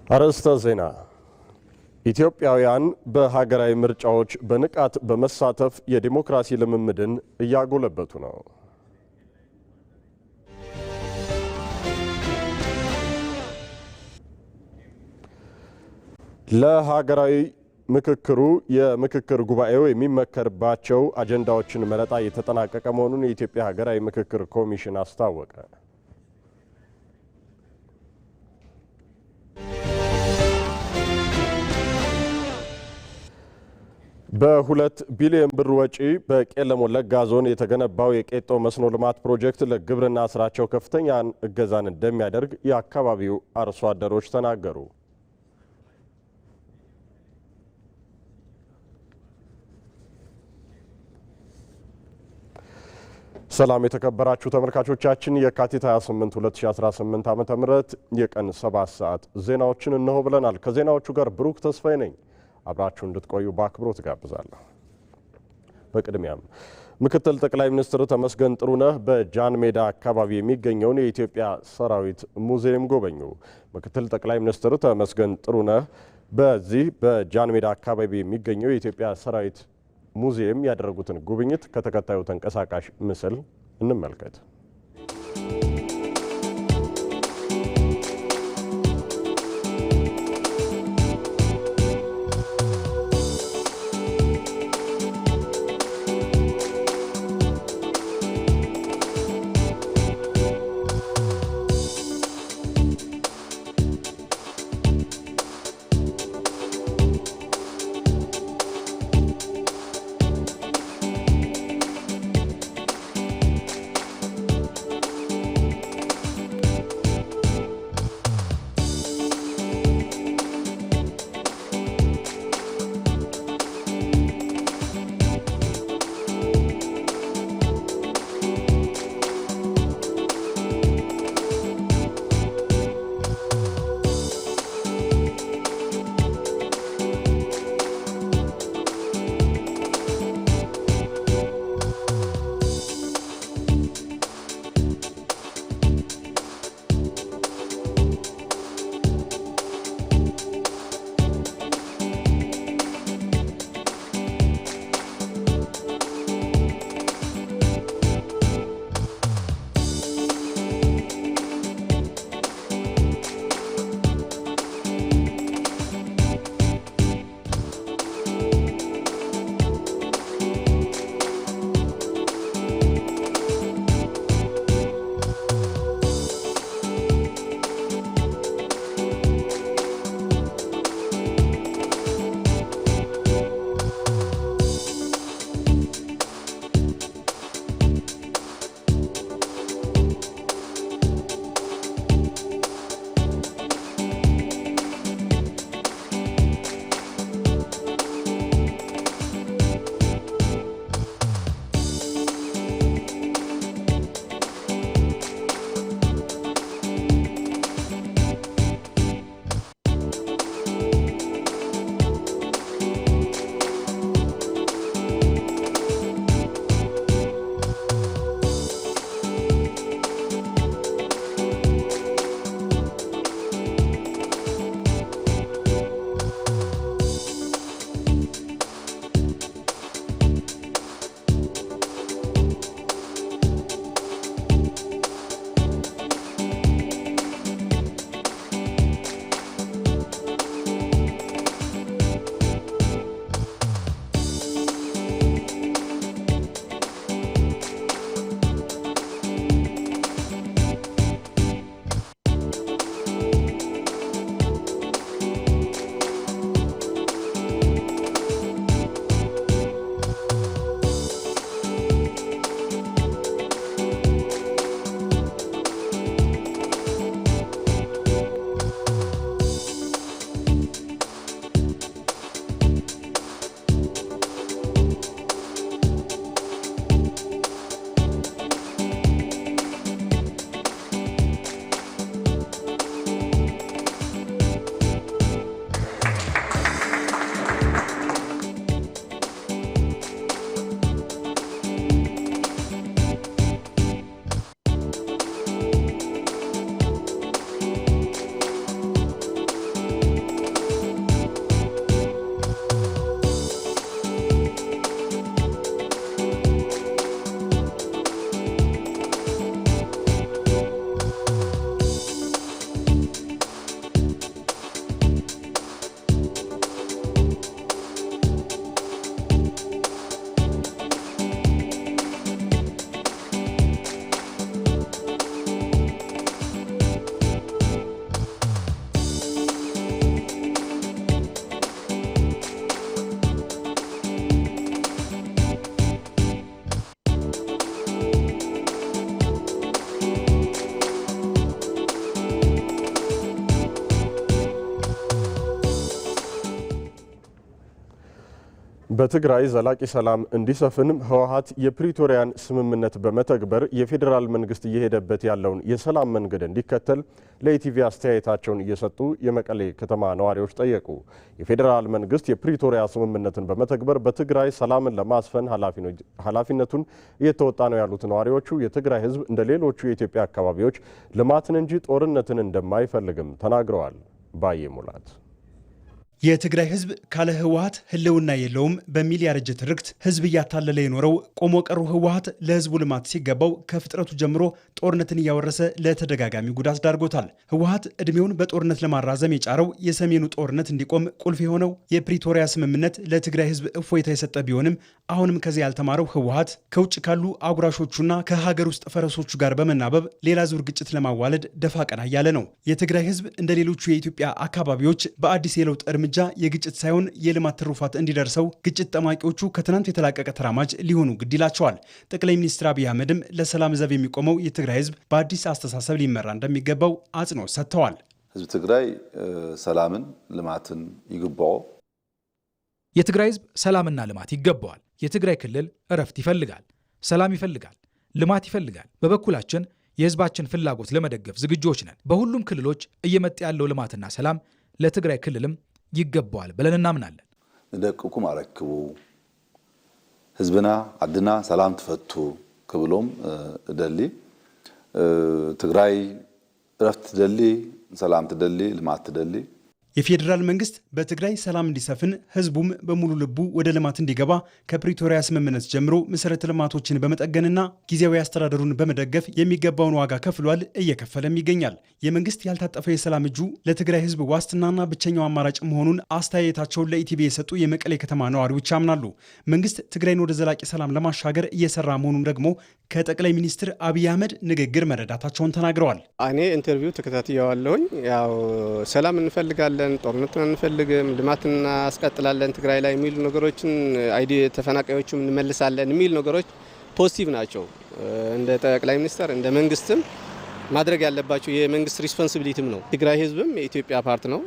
አርዕስተ ዜና። ኢትዮጵያውያን በሀገራዊ ምርጫዎች በንቃት በመሳተፍ የዲሞክራሲ ልምምድን እያጎለበቱ ነው። ለሀገራዊ ምክክሩ የምክክር ጉባኤው የሚመከርባቸው አጀንዳዎችን መረጣ የተጠናቀቀ መሆኑን የኢትዮጵያ ሀገራዊ ምክክር ኮሚሽን አስታወቀ። በ2 ቢሊዮን ብር ወጪ በቄለም ወለጋ ዞን የተገነባው የቄጦ መስኖ ልማት ፕሮጀክት ለግብርና ስራቸው ከፍተኛ እገዛን እንደሚያደርግ የአካባቢው አርሶ አደሮች ተናገሩ። ሰላም የተከበራችሁ ተመልካቾቻችን፣ የካቲት 28 2018 ዓ.ም የቀን 7 ሰዓት ዜናዎችን እነሆ ብለናል። ከዜናዎቹ ጋር ብሩክ ተስፋዬ ነኝ። አብራችሁ እንድትቆዩ በአክብሮት ጋብዛለሁ። በቅድሚያም ምክትል ጠቅላይ ሚኒስትር ተመስገን ጥሩነህ በጃን ሜዳ አካባቢ የሚገኘውን የኢትዮጵያ ሰራዊት ሙዚየም ጎበኙ። ምክትል ጠቅላይ ሚኒስትር ተመስገን ጥሩነህ በዚህ በጃን ሜዳ አካባቢ የሚገኘው የኢትዮጵያ ሰራዊት ሙዚየም ያደረጉትን ጉብኝት ከተከታዩ ተንቀሳቃሽ ምስል እንመልከት። በትግራይ ዘላቂ ሰላም እንዲሰፍን ህወሓት የፕሪቶሪያን ስምምነት በመተግበር የፌዴራል መንግስት እየሄደበት ያለውን የሰላም መንገድ እንዲከተል ለኢቲቪ አስተያየታቸውን እየሰጡ የመቀሌ ከተማ ነዋሪዎች ጠየቁ። የፌዴራል መንግስት የፕሪቶሪያ ስምምነትን በመተግበር በትግራይ ሰላምን ለማስፈን ኃላፊነቱን እየተወጣ ነው ያሉት ነዋሪዎቹ የትግራይ ህዝብ እንደ ሌሎቹ የኢትዮጵያ አካባቢዎች ልማትን እንጂ ጦርነትን እንደማይፈልግም ተናግረዋል። ባየ ሙላት የትግራይ ህዝብ ካለ ህወሓት ህልውና የለውም በሚል ያረጀ ትርክት ህዝብ እያታለለ የኖረው ቆሞ ቀሩ ህወሓት ለህዝቡ ልማት ሲገባው ከፍጥረቱ ጀምሮ ጦርነትን እያወረሰ ለተደጋጋሚ ጉዳት ዳርጎታል። ህወሓት እድሜውን በጦርነት ለማራዘም የጫረው የሰሜኑ ጦርነት እንዲቆም ቁልፍ የሆነው የፕሪቶሪያ ስምምነት ለትግራይ ህዝብ እፎይታ የሰጠ ቢሆንም አሁንም ከዚያ ያልተማረው ህወሓት ከውጭ ካሉ አጉራሾቹና ከሀገር ውስጥ ፈረሶቹ ጋር በመናበብ ሌላ ዙር ግጭት ለማዋለድ ደፋ ቀና እያለ ነው። የትግራይ ህዝብ እንደ ሌሎቹ የኢትዮጵያ አካባቢዎች በአዲስ የለውጥ እርምጃ የግጭት ሳይሆን የልማት ትሩፋት እንዲደርሰው ግጭት ጠማቂዎቹ ከትናንት የተላቀቀ ተራማጅ ሊሆኑ ግድ ይላቸዋል። ጠቅላይ ሚኒስትር አብይ አህመድም ለሰላም ዘብ የሚቆመው የትግራይ ህዝብ በአዲስ አስተሳሰብ ሊመራ እንደሚገባው አጽንኦት ሰጥተዋል። ህዝብ ትግራይ ሰላምን ልማትን ይግባው። የትግራይ ህዝብ ሰላምና ልማት ይገባዋል። የትግራይ ክልል እረፍት ይፈልጋል፣ ሰላም ይፈልጋል፣ ልማት ይፈልጋል። በበኩላችን የህዝባችን ፍላጎት ለመደገፍ ዝግጆች ነን። በሁሉም ክልሎች እየመጣ ያለው ልማትና ሰላም ለትግራይ ክልልም ይገባዋል ብለን እናምናለን። እንደቁኩም አረክቡ ህዝብና አድና ሰላም ተፈቱ ክብሎም ደሊ ትግራይ እረፍት ደሊ ሰላም ተደሊ ልማት ተደሊ የፌዴራል መንግስት በትግራይ ሰላም እንዲሰፍን ህዝቡም በሙሉ ልቡ ወደ ልማት እንዲገባ ከፕሪቶሪያ ስምምነት ጀምሮ መሰረተ ልማቶችን በመጠገንና ጊዜያዊ አስተዳደሩን በመደገፍ የሚገባውን ዋጋ ከፍሏል፣ እየከፈለም ይገኛል። የመንግስት ያልታጠፈ የሰላም እጁ ለትግራይ ህዝብ ዋስትናና ብቸኛው አማራጭ መሆኑን አስተያየታቸውን ለኢቲቪ የሰጡ የመቀሌ ከተማ ነዋሪዎች ያምናሉ። መንግስት ትግራይን ወደ ዘላቂ ሰላም ለማሻገር እየሰራ መሆኑን ደግሞ ከጠቅላይ ሚኒስትር አብይ አህመድ ንግግር መረዳታቸውን ተናግረዋል። እኔ ኢንተርቪው ተከታትያለሁኝ። ያው ሰላም እንፈልጋለን፣ ጦርነትን አንፈልግም፣ ልማትን እናስቀጥላለን ትግራይ ላይ የሚሉ ነገሮችን ተፈናቃዮችም እንመልሳለን የሚሉ ነገሮች ፖዚቲቭ ናቸው። እንደ ጠቅላይ ሚኒስትር እንደ መንግስትም ማድረግ ያለባቸው የመንግስት ሪስፖንሲቢሊቲም ነው። ትግራይ ህዝብም የኢትዮጵያ ፓርት ነው፣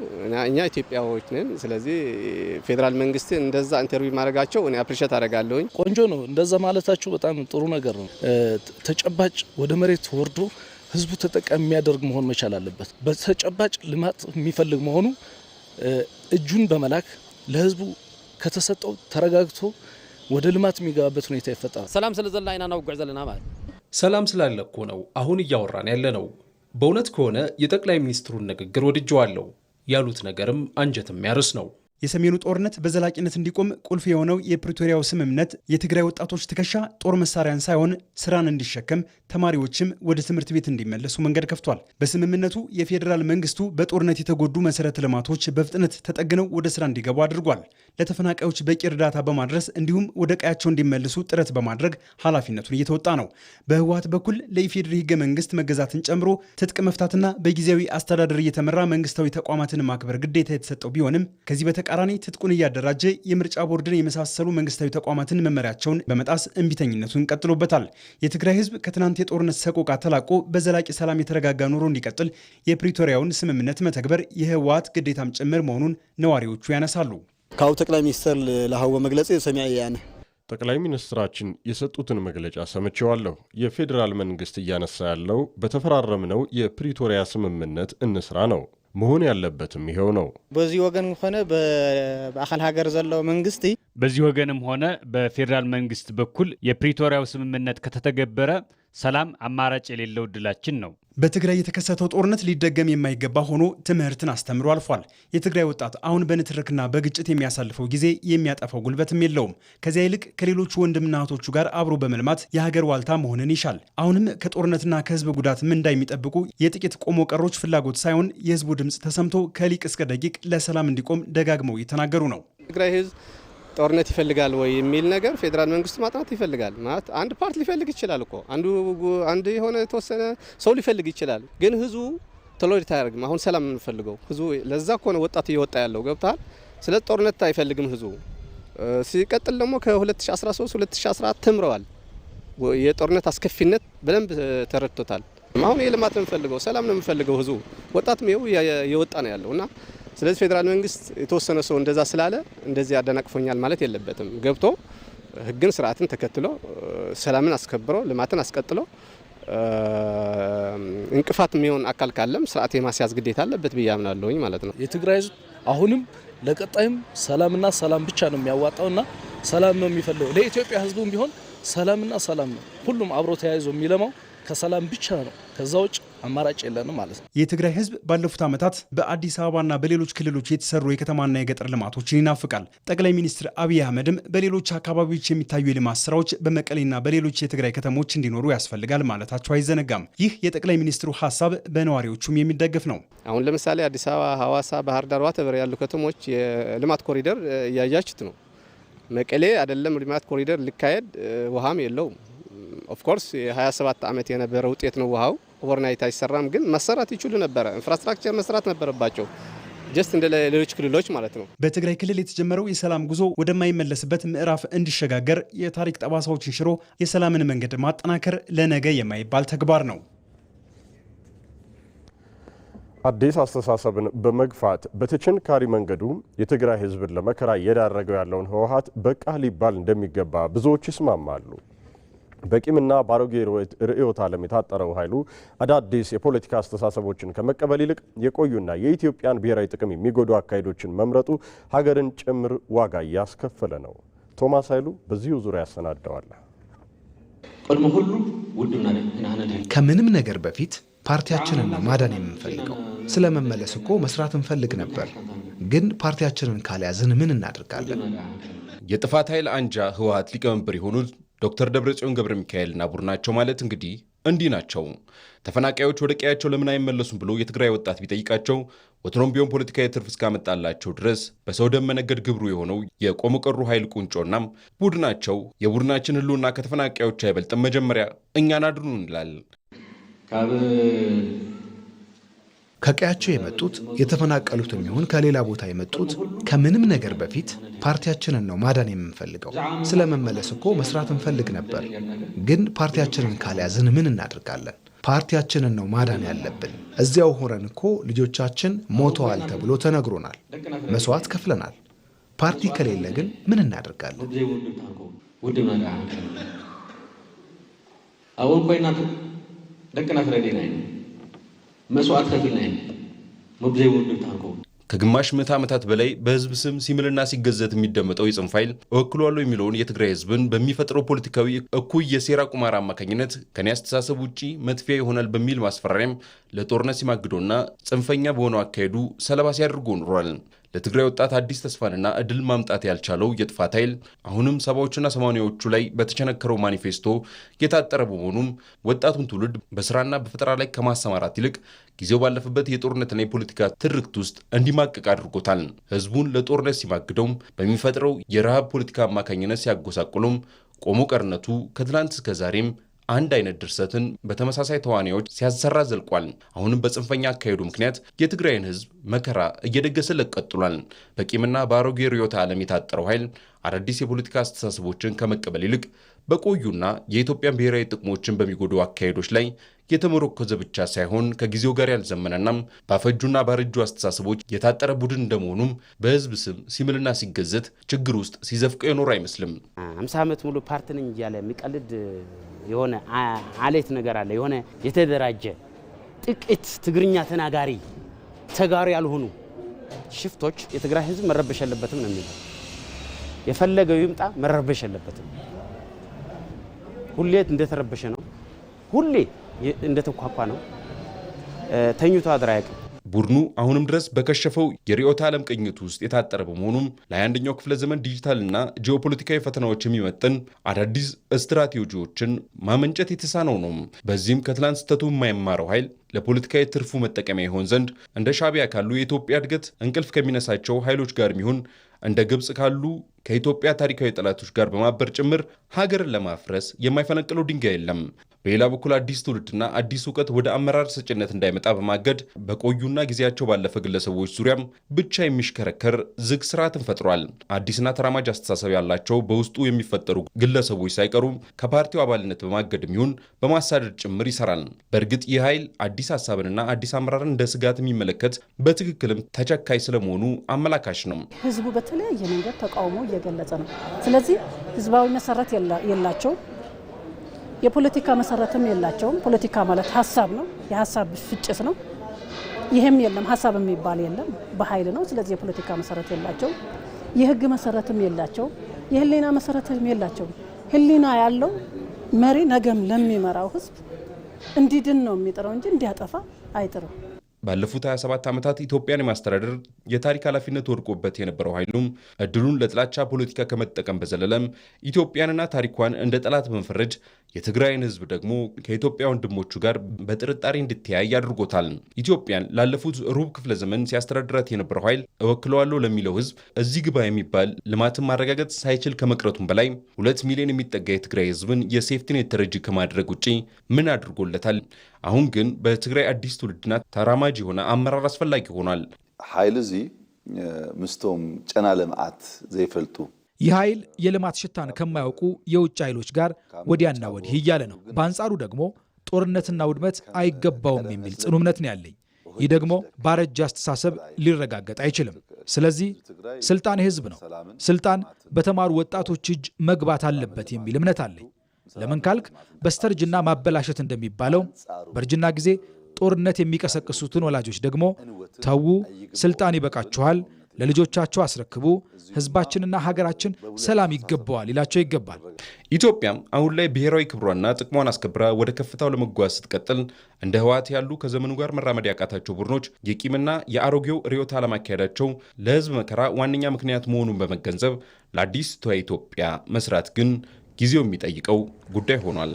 እኛ ኢትዮጵያዎች ነን። ስለዚህ ፌዴራል መንግስት እንደዛ ኢንተርቪው ማድረጋቸው እኔ አፕሪሼት አደርጋለሁኝ። ቆንጆ ነው። እንደዛ ማለታቸው በጣም ጥሩ ነገር ነው። ተጨባጭ ወደ መሬት ወርዶ ህዝቡ ተጠቃሚ የሚያደርግ መሆን መቻል አለበት። በተጨባጭ ልማት የሚፈልግ መሆኑ እጁን በመላክ ለህዝቡ ከተሰጠው ተረጋግቶ ወደ ልማት የሚገባበት ሁኔታ ይፈጠራል። ሰላም ስለዘላ አይና ነው ጉዕ ዘለና ማለት ሰላም ስላለ እኮ ነው አሁን እያወራን ያለ ነው። በእውነት ከሆነ የጠቅላይ ሚኒስትሩን ንግግር ወድጀዋለሁ። ያሉት ነገርም አንጀት የሚያርስ ነው። የሰሜኑ ጦርነት በዘላቂነት እንዲቆም ቁልፍ የሆነው የፕሪቶሪያው ስምምነት የትግራይ ወጣቶች ትከሻ ጦር መሳሪያን ሳይሆን ስራን እንዲሸከም፣ ተማሪዎችም ወደ ትምህርት ቤት እንዲመለሱ መንገድ ከፍቷል። በስምምነቱ የፌዴራል መንግስቱ በጦርነት የተጎዱ መሰረተ ልማቶች በፍጥነት ተጠግነው ወደ ስራ እንዲገቡ አድርጓል። ለተፈናቃዮች በቂ እርዳታ በማድረስ እንዲሁም ወደ ቀያቸው እንዲመለሱ ጥረት በማድረግ ኃላፊነቱን እየተወጣ ነው። በህወሓት በኩል ለኢፌዴሪ ህገ መንግስት መገዛትን ጨምሮ ትጥቅ መፍታትና በጊዜያዊ አስተዳደር እየተመራ መንግስታዊ ተቋማትን ማክበር ግዴታ የተሰጠው ቢሆንም ከዚህ በተቃራኒ ትጥቁን እያደራጀ የምርጫ ቦርድን የመሳሰሉ መንግስታዊ ተቋማትን መመሪያቸውን በመጣስ እምቢተኝነቱን ቀጥሎበታል። የትግራይ ህዝብ ከትናንት የጦርነት ሰቆቃ ተላቆ በዘላቂ ሰላም የተረጋጋ ኑሮ እንዲቀጥል የፕሪቶሪያውን ስምምነት መተግበር የህወሓት ግዴታም ጭምር መሆኑን ነዋሪዎቹ ያነሳሉ። ካው ጠቅላይ ሚኒስትር ለሃወ መግለጽ ሰሚያ ያነ ጠቅላይ ሚኒስትራችን የሰጡትን መግለጫ ሰምቼዋለሁ። የፌዴራል መንግስት እያነሳ ያለው በተፈራረምነው የፕሪቶሪያ ስምምነት እንስራ ነው። መሆን ያለበትም ይሄው ነው። በዚህ ወገንም ሆነ በአካል ሀገር ዘለው መንግስት በዚህ ወገንም ሆነ በፌዴራል መንግስት በኩል የፕሪቶሪያው ስምምነት ከተተገበረ ሰላም አማራጭ የሌለው ድላችን ነው። በትግራይ የተከሰተው ጦርነት ሊደገም የማይገባ ሆኖ ትምህርትን አስተምሮ አልፏል። የትግራይ ወጣት አሁን በንትርክና በግጭት የሚያሳልፈው ጊዜ የሚያጠፋው ጉልበትም የለውም። ከዚያ ይልቅ ከሌሎቹ ወንድምና እህቶቹ ጋር አብሮ በመልማት የሀገር ዋልታ መሆንን ይሻል። አሁንም ከጦርነትና ከህዝብ ጉዳት ምንዳ የሚጠብቁ የጥቂት ቆሞ ቀሮች ፍላጎት ሳይሆን የህዝቡ ድምፅ ተሰምቶ ከሊቅ እስከ ደቂቅ ለሰላም እንዲቆም ደጋግመው እየተናገሩ ነው። ትግራይ ህዝብ ጦርነት ይፈልጋል ወይ የሚል ነገር ፌዴራል መንግስቱ ማጥናት ይፈልጋል። ማለት አንድ ፓርት ሊፈልግ ይችላል እኮ አንዱ የሆነ የተወሰነ ሰው ሊፈልግ ይችላል። ግን ህዝቡ ቶሎሬት አያደርግም። አሁን ሰላም የምንፈልገው ህዝቡ ለዛ እኮ ነው ወጣት እየወጣ ያለው ገብታል። ስለ ጦርነት አይፈልግም ህዝቡ። ሲቀጥል ደግሞ ከ2013 2014 ተምረዋል። የጦርነት አስከፊነት በደንብ ተረድቶታል። አሁን የልማት ነው የምንፈልገው፣ ሰላም ነው የምንፈልገው። ህዝቡ ወጣት ነው የወጣ ነው ያለውና ስለዚህ ፌዴራል መንግስት የተወሰነ ሰው እንደዛ ስላለ እንደዚህ ያደናቅፎኛል ማለት የለበትም። ገብቶ ህግን ስርዓትን ተከትሎ ሰላምን አስከብሮ ልማትን አስቀጥሎ እንቅፋት የሚሆን አካል ካለም ስርዓት የማስያዝ ግዴታ አለበት ብዬ አምናለሁኝ ማለት ነው። የትግራይ ህዝብ አሁንም ለቀጣይም ሰላምና ሰላም ብቻ ነው የሚያዋጣውና ሰላም ነው የሚፈልገው። ለኢትዮጵያ ህዝቡም ቢሆን ሰላምና ሰላም ነው። ሁሉም አብሮ ተያይዞ የሚለማው ከሰላም ብቻ ነው። ከዛ ውጭ አማራጭ የለንም ማለት ነው። የትግራይ ህዝብ ባለፉት ዓመታት በአዲስ አበባና በሌሎች ክልሎች የተሰሩ የከተማና የገጠር ልማቶችን ይናፍቃል። ጠቅላይ ሚኒስትር አብይ አህመድም በሌሎች አካባቢዎች የሚታዩ የልማት ስራዎች በመቀሌና በሌሎች የትግራይ ከተሞች እንዲኖሩ ያስፈልጋል ማለታቸው አይዘነጋም። ይህ የጠቅላይ ሚኒስትሩ ሀሳብ በነዋሪዎቹም የሚደገፍ ነው። አሁን ለምሳሌ አዲስ አበባ፣ ሐዋሳ፣ ባህር ዳር ዋተበር ያሉ ከተሞች የልማት ኮሪደር እያያችሁት ነው። መቀሌ አይደለም ልማት ኮሪደር ሊካሄድ ውሃም የለውም። ኦፍ ኮርስ የ27 ዓመት የነበረ ውጤት ነው። ውሃው ኦቨርናይት አይሰራም፣ ግን መሰራት ይችሉ ነበረ። ኢንፍራስትራክቸር መስራት ነበረባቸው፣ ጀስት እንደ ሌሎች ክልሎች ማለት ነው። በትግራይ ክልል የተጀመረው የሰላም ጉዞ ወደማይመለስበት ምዕራፍ እንዲሸጋገር የታሪክ ጠባሳዎችን ሽሮ የሰላምን መንገድ ማጠናከር ለነገ የማይባል ተግባር ነው። አዲስ አስተሳሰብን በመግፋት በተቸንካሪ መንገዱ የትግራይ ህዝብን ለመከራ እየዳረገው ያለውን ህወሓት በቃ ሊባል እንደሚገባ ብዙዎች ይስማማሉ። በቂምና ባሮጌ ርዕዮተ ዓለም የታጠረው ኃይሉ አዳዲስ የፖለቲካ አስተሳሰቦችን ከመቀበል ይልቅ የቆዩና የኢትዮጵያን ብሔራዊ ጥቅም የሚጎዱ አካሄዶችን መምረጡ ሀገርን ጭምር ዋጋ እያስከፈለ ነው። ቶማስ ኃይሉ በዚሁ ዙሪያ ያሰናደዋል። ከምንም ነገር በፊት ፓርቲያችንን ነው ማዳን የምንፈልገው። ስለመመለስ እኮ መስራት እንፈልግ ነበር፣ ግን ፓርቲያችንን ካልያዝን ምን እናደርጋለን? የጥፋት ኃይል አንጃ ህወሓት ሊቀመንበር የሆኑት ዶክተር ደብረጽዮን ገብረ ሚካኤልና ቡድናቸው ማለት እንግዲህ እንዲህ ናቸው። ተፈናቃዮች ወደ ቀያቸው ለምን አይመለሱም ብሎ የትግራይ ወጣት ቢጠይቃቸው ወትሮም ቢሆን ፖለቲካዊ ትርፍ እስካመጣላቸው ድረስ በሰው ደም መነገድ ግብሩ የሆነው የቆሙ ቀሩ ኃይል ቁንጮናም ቡድናቸው የቡድናችን ህልውና ከተፈናቃዮች አይበልጥም፣ መጀመሪያ እኛን አድኑ እንላል። ከቀያቸው የመጡት የተፈናቀሉትም ይሁን ከሌላ ቦታ የመጡት ከምንም ነገር በፊት ፓርቲያችንን ነው ማዳን የምንፈልገው። ስለመመለስ እኮ መስራት እንፈልግ ነበር፣ ግን ፓርቲያችንን ካልያዝን ምን እናደርጋለን? ፓርቲያችንን ነው ማዳን ያለብን። እዚያው ሆነን እኮ ልጆቻችን ሞተዋል ተብሎ ተነግሮናል፣ መስዋዕት ከፍለናል። ፓርቲ ከሌለ ግን ምን እናደርጋለን? አሁን ኮይና ደቅና ፍረዴና መስዋዕት ከፊልና መብዘይ ወንድም ታንቆ ከግማሽ ምዕተ ዓመታት በላይ በህዝብ ስም ሲምልና ሲገዘት የሚደመጠው የጽንፍ ኃይል እወክላለሁ የሚለውን የትግራይ ህዝብን በሚፈጥረው ፖለቲካዊ እኩይ የሴራ ቁማር አማካኝነት ከኔ አስተሳሰብ ውጪ መጥፊያ ይሆናል በሚል ማስፈራሪያም ለጦርነት ሲማግዶና ጽንፈኛ በሆነው አካሄዱ ሰለባ ሲያደርጉ ኖሯል። ለትግራይ ወጣት አዲስ ተስፋንና እድል ማምጣት ያልቻለው የጥፋት ኃይል አሁንም 70ዎቹና 80ዎቹ ላይ በተቸነከረው ማኒፌስቶ የታጠረ በመሆኑም ወጣቱን ትውልድ በስራና በፈጠራ ላይ ከማሰማራት ይልቅ ጊዜው ባለፈበት የጦርነትና የፖለቲካ ትርክት ውስጥ እንዲማቀቅ አድርጎታል። ህዝቡን ለጦርነት ሲማግደውም በሚፈጥረው የረሃብ ፖለቲካ አማካኝነት ሲያጎሳቁሉም ቆሞ ቀርነቱ ከትላንት እስከ ዛሬም አንድ አይነት ድርሰትን በተመሳሳይ ተዋናዮች ሲያሰራ ዘልቋል። አሁንም በጽንፈኛ አካሄዱ ምክንያት የትግራይን ህዝብ መከራ እየደገሰለት ቀጥሏል። በቂምና በአሮጌ ርዕዮተ ዓለም የታጠረው ኃይል አዳዲስ የፖለቲካ አስተሳሰቦችን ከመቀበል ይልቅ በቆዩና የኢትዮጵያን ብሔራዊ ጥቅሞችን በሚጎዱ አካሄዶች ላይ የተመረኮዘ ብቻ ሳይሆን ከጊዜው ጋር ያልዘመነናም ባፈጁና ባረጁ አስተሳሰቦች የታጠረ ቡድን እንደመሆኑም በህዝብ ስም ሲምልና ሲገዘት ችግር ውስጥ ሲዘፍቀው የኖር አይመስልም። 50 ዓመት ሙሉ ፓርቲ ነኝ እያለ የሚቀልድ የሆነ አሌት ነገር አለ። የሆነ የተደራጀ ጥቂት ትግርኛ ተናጋሪ ተጋሪ ያልሆኑ ሽፍቶች የትግራይ ህዝብ መረበሽ የለበትም ነው የሚለው። የፈለገው ይምጣ መረበሽ የለበትም። ሁሌ እንደተረበሸ ነው። ሁሌ እንደተኳኳ ነው። ተኝቶ አድራ ያውቅም። ቡድኑ አሁንም ድረስ በከሸፈው የርዕዮተ ዓለም ቅኝት ውስጥ የታጠረ በመሆኑም ለ21ኛው ክፍለ ዘመን ዲጂታልና ጂኦፖለቲካዊ ፈተናዎች የሚመጥን አዳዲስ ስትራቴጂዎችን ማመንጨት የተሳነው ነው። በዚህም ከትላንት ስህተቱ የማይማረው ኃይል ለፖለቲካዊ ትርፉ መጠቀሚያ ይሆን ዘንድ እንደ ሻዕቢያ ካሉ የኢትዮጵያ እድገት እንቅልፍ ከሚነሳቸው ኃይሎች ጋር የሚሆን እንደ ግብጽ ካሉ ከኢትዮጵያ ታሪካዊ ጠላቶች ጋር በማበር ጭምር ሀገርን ለማፍረስ የማይፈነቅለው ድንጋይ የለም። በሌላ በኩል አዲስ ትውልድና አዲስ እውቀት ወደ አመራር ሰጭነት እንዳይመጣ በማገድ በቆዩና ጊዜያቸው ባለፈ ግለሰቦች ዙሪያም ብቻ የሚሽከረከር ዝግ ስርዓትን ፈጥሯል። አዲስና ተራማጅ አስተሳሰብ ያላቸው በውስጡ የሚፈጠሩ ግለሰቦች ሳይቀሩ ከፓርቲው አባልነት በማገድም ይሁን በማሳደድ ጭምር ይሰራል። በእርግጥ ይህ ኃይል አዲስ ሀሳብንና አዲስ አመራርን እንደ ስጋት የሚመለከት በትክክልም ተቸካይ ስለመሆኑ አመላካሽ ነው። ህዝቡ በተለያየ መንገድ ተቃውሞ እየገለጸ ነው። ስለዚህ ህዝባዊ መሰረት የላቸው የፖለቲካ መሰረትም የላቸውም። ፖለቲካ ማለት ሀሳብ ነው፣ የሀሳብ ፍጭት ነው። ይህም የለም፣ ሀሳብ የሚባል የለም፣ በኃይል ነው። ስለዚህ የፖለቲካ መሰረት የላቸው፣ የህግ መሰረትም የላቸው፣ የህሊና መሰረትም የላቸው። ህሊና ያለው መሪ ነገም ለሚመራው ህዝብ እንዲድን ነው የሚጥረው እንጂ እንዲያጠፋ አይጥርም። ባለፉት 27 ዓመታት ኢትዮጵያን የማስተዳደር የታሪክ ኃላፊነት ወድቆበት የነበረው ኃይሉም እድሉን ለጥላቻ ፖለቲካ ከመጠቀም በዘለለም ኢትዮጵያንና ታሪኳን እንደ ጠላት በመፈረጅ የትግራይን ህዝብ ደግሞ ከኢትዮጵያ ወንድሞቹ ጋር በጥርጣሬ እንድትያይ አድርጎታል። ኢትዮጵያን ላለፉት ሩብ ክፍለ ዘመን ሲያስተዳድራት የነበረው ኃይል እወክለዋለሁ ለሚለው ህዝብ እዚህ ግባ የሚባል ልማትን ማረጋገጥ ሳይችል ከመቅረቱም በላይ 2 ሚሊዮን የሚጠጋ የትግራይ ህዝብን የሴፍቲኔት ተረጂ ከማድረግ ውጪ ምን አድርጎለታል? አሁን ግን በትግራይ አዲስ ትውልድና ተራማጅ የሆነ አመራር አስፈላጊ ሆኗል። ኃይል እዚ ምስቶም ጨና ለማዓት ዘይፈልጡ ይህ ኃይል የልማት ሽታን ከማያውቁ የውጭ ኃይሎች ጋር ወዲያና ወዲህ እያለ ነው። በአንጻሩ ደግሞ ጦርነትና ውድመት አይገባውም የሚል ጽኑ እምነት ነው ያለኝ። ይህ ደግሞ ባረጀ አስተሳሰብ ሊረጋገጥ አይችልም። ስለዚህ ስልጣን የህዝብ ነው። ስልጣን በተማሩ ወጣቶች እጅ መግባት አለበት የሚል እምነት አለኝ። ለምን ካልክ በስተርጅና ማበላሸት እንደሚባለው በእርጅና ጊዜ ጦርነት የሚቀሰቅሱትን ወላጆች ደግሞ ተዉ፣ ስልጣን ይበቃችኋል፣ ለልጆቻቸው አስረክቡ፣ ህዝባችንና ሀገራችን ሰላም ይገባዋል ይላቸው ይገባል። ኢትዮጵያም አሁን ላይ ብሔራዊ ክብሯና ጥቅሟን አስከብራ ወደ ከፍታው ለመጓዝ ስትቀጥል እንደ ህወሓት ያሉ ከዘመኑ ጋር መራመድ ያቃታቸው ቡድኖች የቂምና የአሮጌው ርዕዮተ ዓለም አካሄዳቸው ለህዝብ መከራ ዋነኛ ምክንያት መሆኑን በመገንዘብ ለአዲስቷ ኢትዮጵያ መስራት ግን ጊዜው የሚጠይቀው ጉዳይ ሆኗል።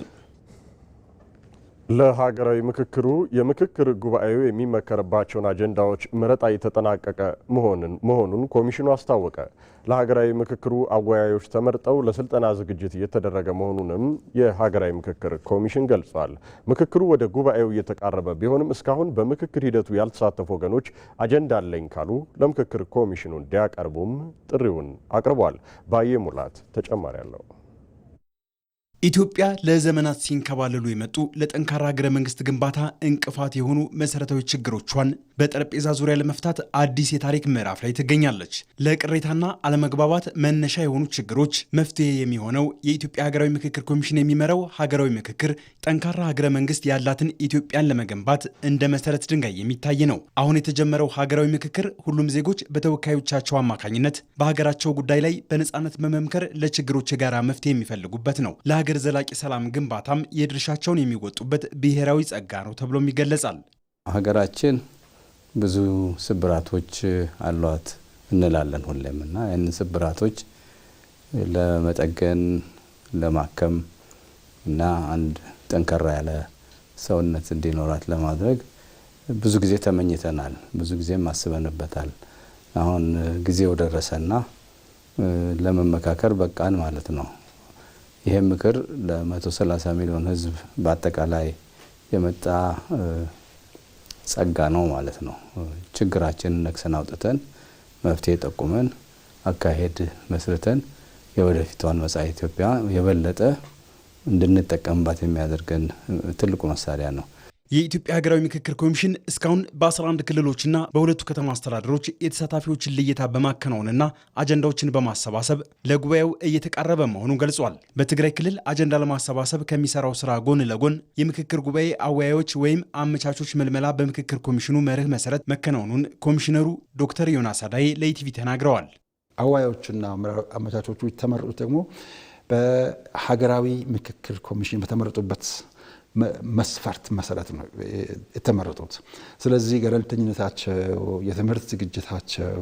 ለሀገራዊ ምክክሩ የምክክር ጉባኤው የሚመከርባቸውን አጀንዳዎች መረጣ የተጠናቀቀ መሆኑን ኮሚሽኑ አስታወቀ። ለሀገራዊ ምክክሩ አወያዮች ተመርጠው ለስልጠና ዝግጅት እየተደረገ መሆኑንም የሀገራዊ ምክክር ኮሚሽን ገልጿል። ምክክሩ ወደ ጉባኤው እየተቃረበ ቢሆንም እስካሁን በምክክር ሂደቱ ያልተሳተፉ ወገኖች አጀንዳ አለኝ ካሉ ለምክክር ኮሚሽኑ እንዲያቀርቡም ጥሪውን አቅርቧል። ባየ ሙላት ተጨማሪ አለው። ኢትዮጵያ ለዘመናት ሲንከባለሉ የመጡ ለጠንካራ ሀገረ መንግስት ግንባታ እንቅፋት የሆኑ መሰረታዊ ችግሮቿን በጠረጴዛ ዙሪያ ለመፍታት አዲስ የታሪክ ምዕራፍ ላይ ትገኛለች። ለቅሬታና አለመግባባት መነሻ የሆኑ ችግሮች መፍትሄ የሚሆነው የኢትዮጵያ ሀገራዊ ምክክር ኮሚሽን የሚመራው ሀገራዊ ምክክር ጠንካራ ሀገረ መንግስት ያላትን ኢትዮጵያን ለመገንባት እንደ መሰረት ድንጋይ የሚታይ ነው። አሁን የተጀመረው ሀገራዊ ምክክር ሁሉም ዜጎች በተወካዮቻቸው አማካኝነት በሀገራቸው ጉዳይ ላይ በነፃነት በመምከር ለችግሮች የጋራ መፍትሄ የሚፈልጉበት ነው። ለሀገር ዘላቂ ሰላም ግንባታም የድርሻቸውን የሚወጡበት ብሔራዊ ጸጋ ነው ተብሎም ይገለጻል። ሀገራችን ብዙ ስብራቶች አሏት እንላለን ሁሌም እና ያን ስብራቶች ለመጠገን ለማከም እና አንድ ጠንካራ ያለ ሰውነት እንዲኖራት ለማድረግ ብዙ ጊዜ ተመኝተናል፣ ብዙ ጊዜም አስበንበታል። አሁን ጊዜው ደረሰና ለመመካከር በቃን ማለት ነው። ይሄ ምክር ለ130 ሚሊዮን ህዝብ በአጠቃላይ የመጣ ጸጋ ነው ማለት ነው። ችግራችንን ነክሰን አውጥተን መፍትሄ ጠቁመን አካሄድ መስርተን የወደፊቷን መጻኢ ኢትዮጵያ የበለጠ እንድንጠቀምባት የሚያደርገን ትልቁ መሳሪያ ነው። የኢትዮጵያ ሀገራዊ ምክክር ኮሚሽን እስካሁን በ11 ክልሎችና በሁለቱ ከተማ አስተዳደሮች የተሳታፊዎችን ልየታ በማከናወንና አጀንዳዎችን በማሰባሰብ ለጉባኤው እየተቃረበ መሆኑን ገልጿል። በትግራይ ክልል አጀንዳ ለማሰባሰብ ከሚሰራው ስራ ጎን ለጎን የምክክር ጉባኤ አወያዮች ወይም አመቻቾች መልመላ በምክክር ኮሚሽኑ መርህ መሰረት መከናወኑን ኮሚሽነሩ ዶክተር ዮናስ አዳዬ ለኢቲቪ ተናግረዋል። አወያዮችና አመቻቾቹ የተመረጡት ደግሞ በሀገራዊ ምክክር ኮሚሽን በተመረጡበት መስፈርት መሰረት ነው የተመረጡት። ስለዚህ ገለልተኝነታቸው፣ የትምህርት ዝግጅታቸው፣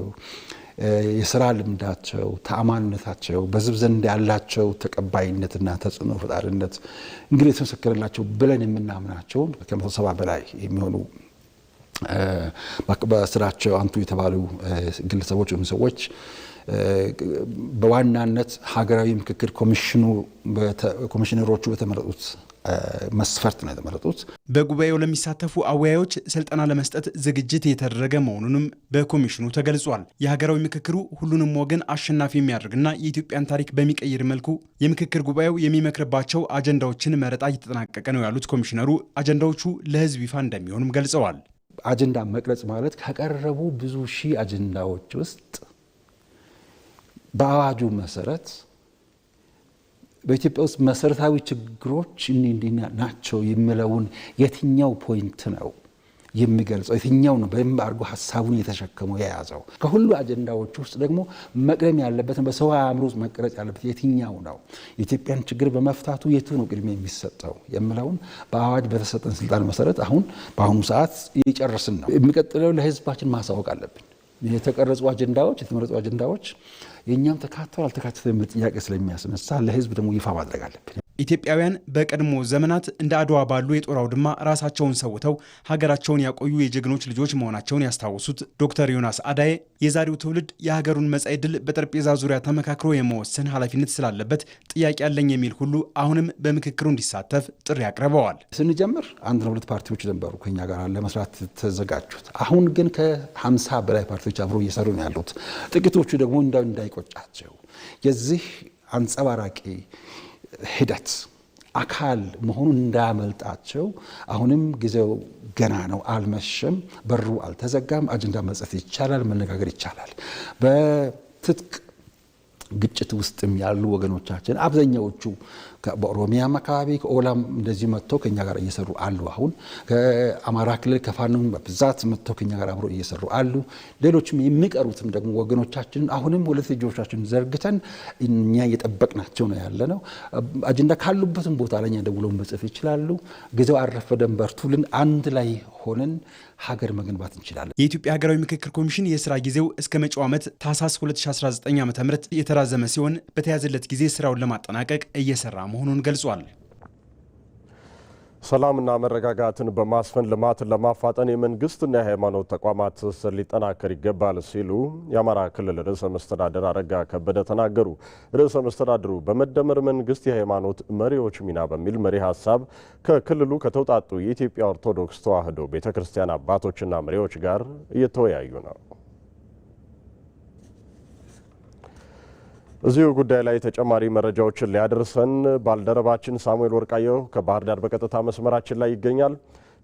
የስራ ልምዳቸው፣ ተአማንነታቸው፣ በህዝብ ዘንድ ያላቸው ተቀባይነትና ተጽዕኖ ፈጣሪነት እንግዲህ የተመሰከረላቸው ብለን የምናምናቸው ከ170 በላይ የሚሆኑ በስራቸው አንቱ የተባሉ ግለሰቦች ወይም ሰዎች በዋናነት ሀገራዊ ምክክር ኮሚሽነሮቹ በተመረጡት መስፈርት ነው የተመረጡት። በጉባኤው ለሚሳተፉ አወያዮች ስልጠና ለመስጠት ዝግጅት የተደረገ መሆኑንም በኮሚሽኑ ተገልጿል። የሀገራዊ ምክክሩ ሁሉንም ወገን አሸናፊ የሚያደርግና የኢትዮጵያን ታሪክ በሚቀይር መልኩ የምክክር ጉባኤው የሚመክርባቸው አጀንዳዎችን መረጣ እየተጠናቀቀ ነው ያሉት ኮሚሽነሩ አጀንዳዎቹ ለሕዝብ ይፋ እንደሚሆኑም ገልጸዋል። አጀንዳ መቅረጽ ማለት ከቀረቡ ብዙ ሺህ አጀንዳዎች ውስጥ በአዋጁ መሰረት በኢትዮጵያ ውስጥ መሰረታዊ ችግሮች እንዲህ ናቸው የሚለውን የትኛው ፖይንት ነው የሚገልጸው፣ የትኛው ነው በደንብ አድርጎ ሀሳቡን የተሸከመው የያዘው። ከሁሉ አጀንዳዎች ውስጥ ደግሞ መቅደም ያለበትን በሰው አእምሮ ውስጥ መቀረጽ ያለበት የትኛው ነው፣ የኢትዮጵያን ችግር በመፍታቱ የቱ ነው ቅድሚያ የሚሰጠው የሚለውን በአዋጅ በተሰጠን ስልጣን መሰረት በአሁኑ ሰዓት እየጨረስን ነው። የሚቀጥለው ለህዝባችን ማሳወቅ አለብን። የተቀረጹ አጀንዳዎች፣ የተመረጡ አጀንዳዎች የእኛም ተካተው አልተካተተ የሚል ጥያቄ ስለሚያስነሳ ለህዝብ ደግሞ ይፋ ማድረግ አለብን። ኢትዮጵያውያን በቀድሞ ዘመናት እንደ አድዋ ባሉ የጦር አውድማ ራሳቸውን ሰውተው ሀገራቸውን ያቆዩ የጀግኖች ልጆች መሆናቸውን ያስታወሱት ዶክተር ዮናስ አዳዬ የዛሬው ትውልድ የሀገሩን መጻኢ ዕድል በጠረጴዛ ዙሪያ ተመካክሮ የመወሰን ኃላፊነት ስላለበት ጥያቄ ያለኝ የሚል ሁሉ አሁንም በምክክሩ እንዲሳተፍ ጥሪ አቅርበዋል። ስንጀምር 1 ፓርቲዎች ነበሩ ከኛ ጋር ለመስራት ተዘጋጁት። አሁን ግን ከ50 በላይ ፓርቲዎች አብሮ እየሰሩ ነው ያሉት። ጥቂቶቹ ደግሞ እንዳይቆጫቸው የዚህ አንጸባራቂ ሂደት አካል መሆኑን እንዳያመልጣቸው አሁንም ጊዜው ገና ነው፣ አልመሸም፣ በሩ አልተዘጋም። አጀንዳ መስጠት ይቻላል፣ መነጋገር ይቻላል። በትጥቅ ግጭት ውስጥም ያሉ ወገኖቻችን አብዛኛዎቹ በኦሮሚያም አካባቢ ከኦላም እንደዚህ መጥተው ከኛ ጋር እየሰሩ አሉ። አሁን ከአማራ ክልል ከፋኖም በብዛት መጥተው ከኛ ጋር አብሮ እየሰሩ አሉ። ሌሎችም የሚቀሩትም ደግሞ ወገኖቻችን አሁንም ሁለት እጆቻችን ዘርግተን እኛ እየጠበቅናቸው ነው ያለ ነው። አጀንዳ ካሉበትም ቦታ ለኛ ደውለው መጽፍ ይችላሉ። ጊዜው አልረፈደም፣ በርቱልን። አንድ ላይ ሆነን ሀገር መገንባት እንችላለን። የኢትዮጵያ ሀገራዊ ምክክር ኮሚሽን የስራ ጊዜው እስከ መጪው ዓመት ታህሳስ 2019 ዓ.ም የተራዘመ ሲሆን በተያዘለት ጊዜ ስራውን ለማጠናቀቅ እየሰራ መሆኑን ገልጿል። ሰላምና መረጋጋትን በማስፈን ልማትን ለማፋጠን የመንግስትና የሃይማኖት ተቋማት ትስስር ሊጠናከር ይገባል ሲሉ የአማራ ክልል ርዕሰ መስተዳድር አረጋ ከበደ ተናገሩ። ርዕሰ መስተዳድሩ በመደመር መንግስት የሃይማኖት መሪዎች ሚና በሚል መሪ ሀሳብ ከክልሉ ከተውጣጡ የኢትዮጵያ ኦርቶዶክስ ተዋሕዶ ቤተክርስቲያን አባቶችና መሪዎች ጋር እየተወያዩ ነው። እዚሁ ጉዳይ ላይ ተጨማሪ መረጃዎችን ሊያደርሰን ባልደረባችን ሳሙኤል ወርቃየሁ ከባህር ዳር በቀጥታ መስመራችን ላይ ይገኛል።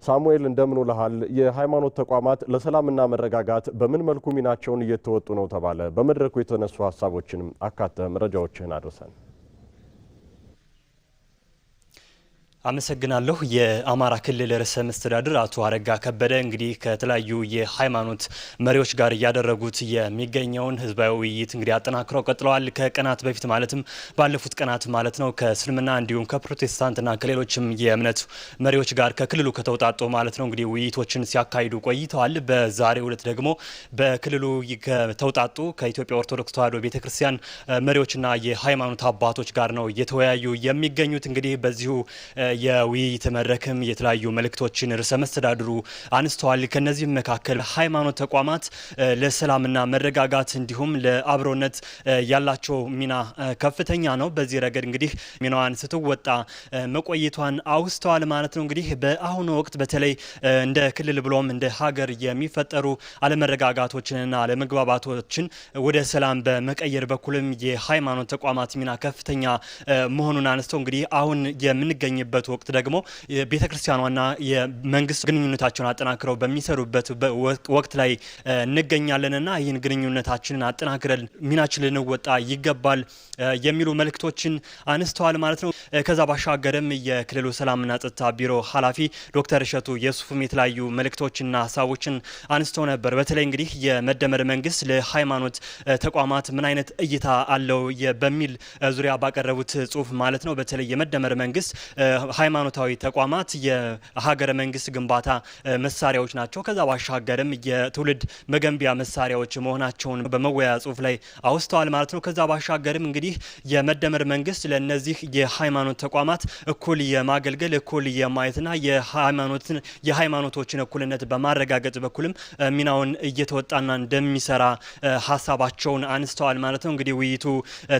ሳሙኤል እንደምን ውለሃል? የሃይማኖት ተቋማት ለሰላምና መረጋጋት በምን መልኩ ሚናቸውን እየተወጡ ነው ተባለ? በመድረኩ የተነሱ ሀሳቦችንም አካተህ መረጃዎችህን አድርሰን። አመሰግናለሁ። የአማራ ክልል ርዕሰ መስተዳድር አቶ አረጋ ከበደ እንግዲህ ከተለያዩ የሃይማኖት መሪዎች ጋር እያደረጉት የሚገኘውን ህዝባዊ ውይይት እንግዲህ አጠናክረው ቀጥለዋል። ከቀናት በፊት ማለትም ባለፉት ቀናት ማለት ነው ከእስልምና እንዲሁም ከፕሮቴስታንትና ከሌሎችም የእምነት መሪዎች ጋር ከክልሉ ከተውጣጡ ማለት ነው እንግዲህ ውይይቶችን ሲያካሂዱ ቆይተዋል። በዛሬው ዕለት ደግሞ በክልሉ ከተውጣጡ ከኢትዮጵያ ኦርቶዶክስ ተዋሕዶ ቤተክርስቲያን መሪዎችና የሃይማኖት አባቶች ጋር ነው እየተወያዩ የሚገኙት። እንግዲህ በዚሁ የውይይት መድረክም የተለያዩ መልእክቶችን ርዕሰ መስተዳድሩ አንስተዋል። ከነዚህም መካከል ሃይማኖት ተቋማት ለሰላምና መረጋጋት እንዲሁም ለአብሮነት ያላቸው ሚና ከፍተኛ ነው። በዚህ ረገድ እንግዲህ ሚናዋን ስትወጣ መቆየቷን አውስተዋል ማለት ነው። እንግዲህ በአሁኑ ወቅት በተለይ እንደ ክልል ብሎም እንደ ሀገር የሚፈጠሩ አለመረጋጋቶችንና አለመግባባቶችን ወደ ሰላም በመቀየር በኩልም የሃይማኖት ተቋማት ሚና ከፍተኛ መሆኑን አንስተው እንግዲህ አሁን የምንገኝበት ወቅት ደግሞ ቤተክርስቲያኗና የመንግስት ግንኙነታቸውን አጠናክረው በሚሰሩበት ወቅት ላይ እንገኛለንና ይህን ግንኙነታችንን አጠናክረን ሚናችን ልንወጣ ይገባል የሚሉ መልእክቶችን አንስተዋል ማለት ነው። ከዛ ባሻገርም የክልሉ ሰላምና ጸጥታ ቢሮ ኃላፊ ዶክተር እሸቱ የሱፍም የተለያዩ መልእክቶችና ሀሳቦችን አንስተው ነበር። በተለይ እንግዲህ የመደመር መንግስት ለሃይማኖት ተቋማት ምን አይነት እይታ አለው በሚል ዙሪያ ባቀረቡት ጽሁፍ ማለት ነው። በተለይ የመደመር መንግስት ሃይማኖታዊ ተቋማት የሀገረ መንግስት ግንባታ መሳሪያዎች ናቸው። ከዛ ባሻገርም የትውልድ መገንቢያ መሳሪያዎች መሆናቸውን በመወያያ ጽሁፍ ላይ አውስተዋል ማለት ነው። ከዛ ባሻገርም እንግዲህ የመደመር መንግስት ለነዚህ የሃይማኖት ተቋማት እኩል የማገልገል እኩል የማየትና የሃይማኖቶችን እኩልነት በማረጋገጥ በኩልም ሚናውን እየተወጣና እንደሚሰራ ሀሳባቸውን አንስተዋል ማለት ነው። እንግዲህ ውይይቱ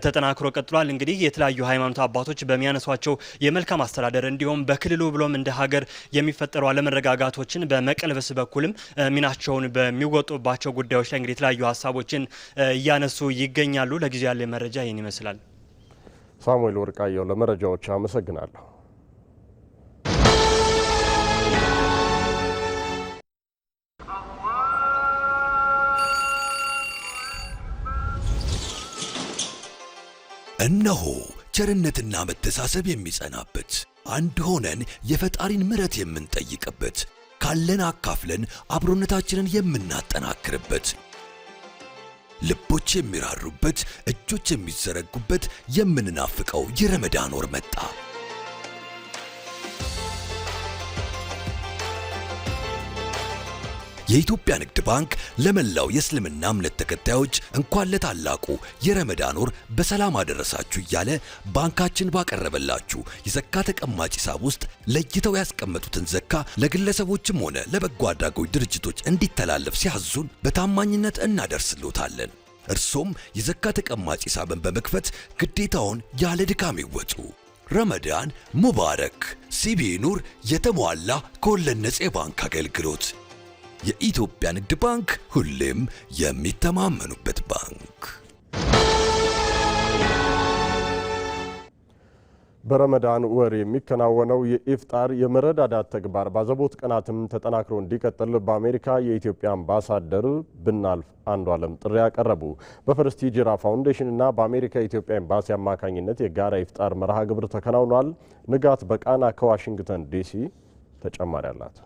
ተጠናክሮ ቀጥሏል። እንግዲህ የተለያዩ ሃይማኖት አባቶች በሚያነሷቸው የመልካም አስተዳደር እንዲሁም በክልሉ ብሎም እንደ ሀገር የሚፈጠሩ አለመረጋጋቶችን በመቀልበስ በኩልም ሚናቸውን በሚወጡባቸው ጉዳዮች ላይ እንግዲህ የተለያዩ ሀሳቦችን እያነሱ ይገኛሉ። ለጊዜው ያለ መረጃ ይህን ይመስላል። ሳሙኤል ወርቃየው ለመረጃዎች አመሰግናለሁ። እነሆ ቸርነትና መተሳሰብ የሚጸናበት አንድ ሆነን የፈጣሪን ምሕረት የምንጠይቅበት ካለን አካፍለን አብሮነታችንን የምናጠናክርበት ልቦች የሚራሩበት እጆች የሚዘረጉበት የምንናፍቀው የረመዳን ወር መጣ። የኢትዮጵያ ንግድ ባንክ ለመላው የእስልምና እምነት ተከታዮች እንኳን ለታላቁ የረመዳን ወር በሰላም አደረሳችሁ እያለ ባንካችን ባቀረበላችሁ የዘካ ተቀማጭ ሂሳብ ውስጥ ለይተው ያስቀመጡትን ዘካ ለግለሰቦችም ሆነ ለበጎ አድራጎት ድርጅቶች እንዲተላለፍ ሲያዙን በታማኝነት እናደርስሎታለን። እርሶም የዘካ ተቀማጭ ሂሳብን በመክፈት ግዴታውን ያለ ድካም ይወጡ። ረመዳን ሙባረክ። ሲቢኢ ኑር የተሟላ ከወለድ ነፃ የባንክ አገልግሎት። የኢትዮጵያ ንግድ ባንክ ሁሌም የሚተማመኑበት ባንክ። በረመዳን ወር የሚከናወነው የኢፍጣር የመረዳዳት ተግባር ባዘቦት ቀናትም ተጠናክሮ እንዲቀጥል በአሜሪካ የኢትዮጵያ አምባሳደር ብናልፍ አንዱዓለም ጥሪ ያቀረቡ። በፈርስት ሂጅራ ፋውንዴሽን እና በአሜሪካ የኢትዮጵያ ኤምባሲ አማካኝነት የጋራ ኢፍጣር መርሃ ግብር ተከናውኗል። ንጋት በቃና ከዋሽንግተን ዲሲ ተጨማሪ አላት።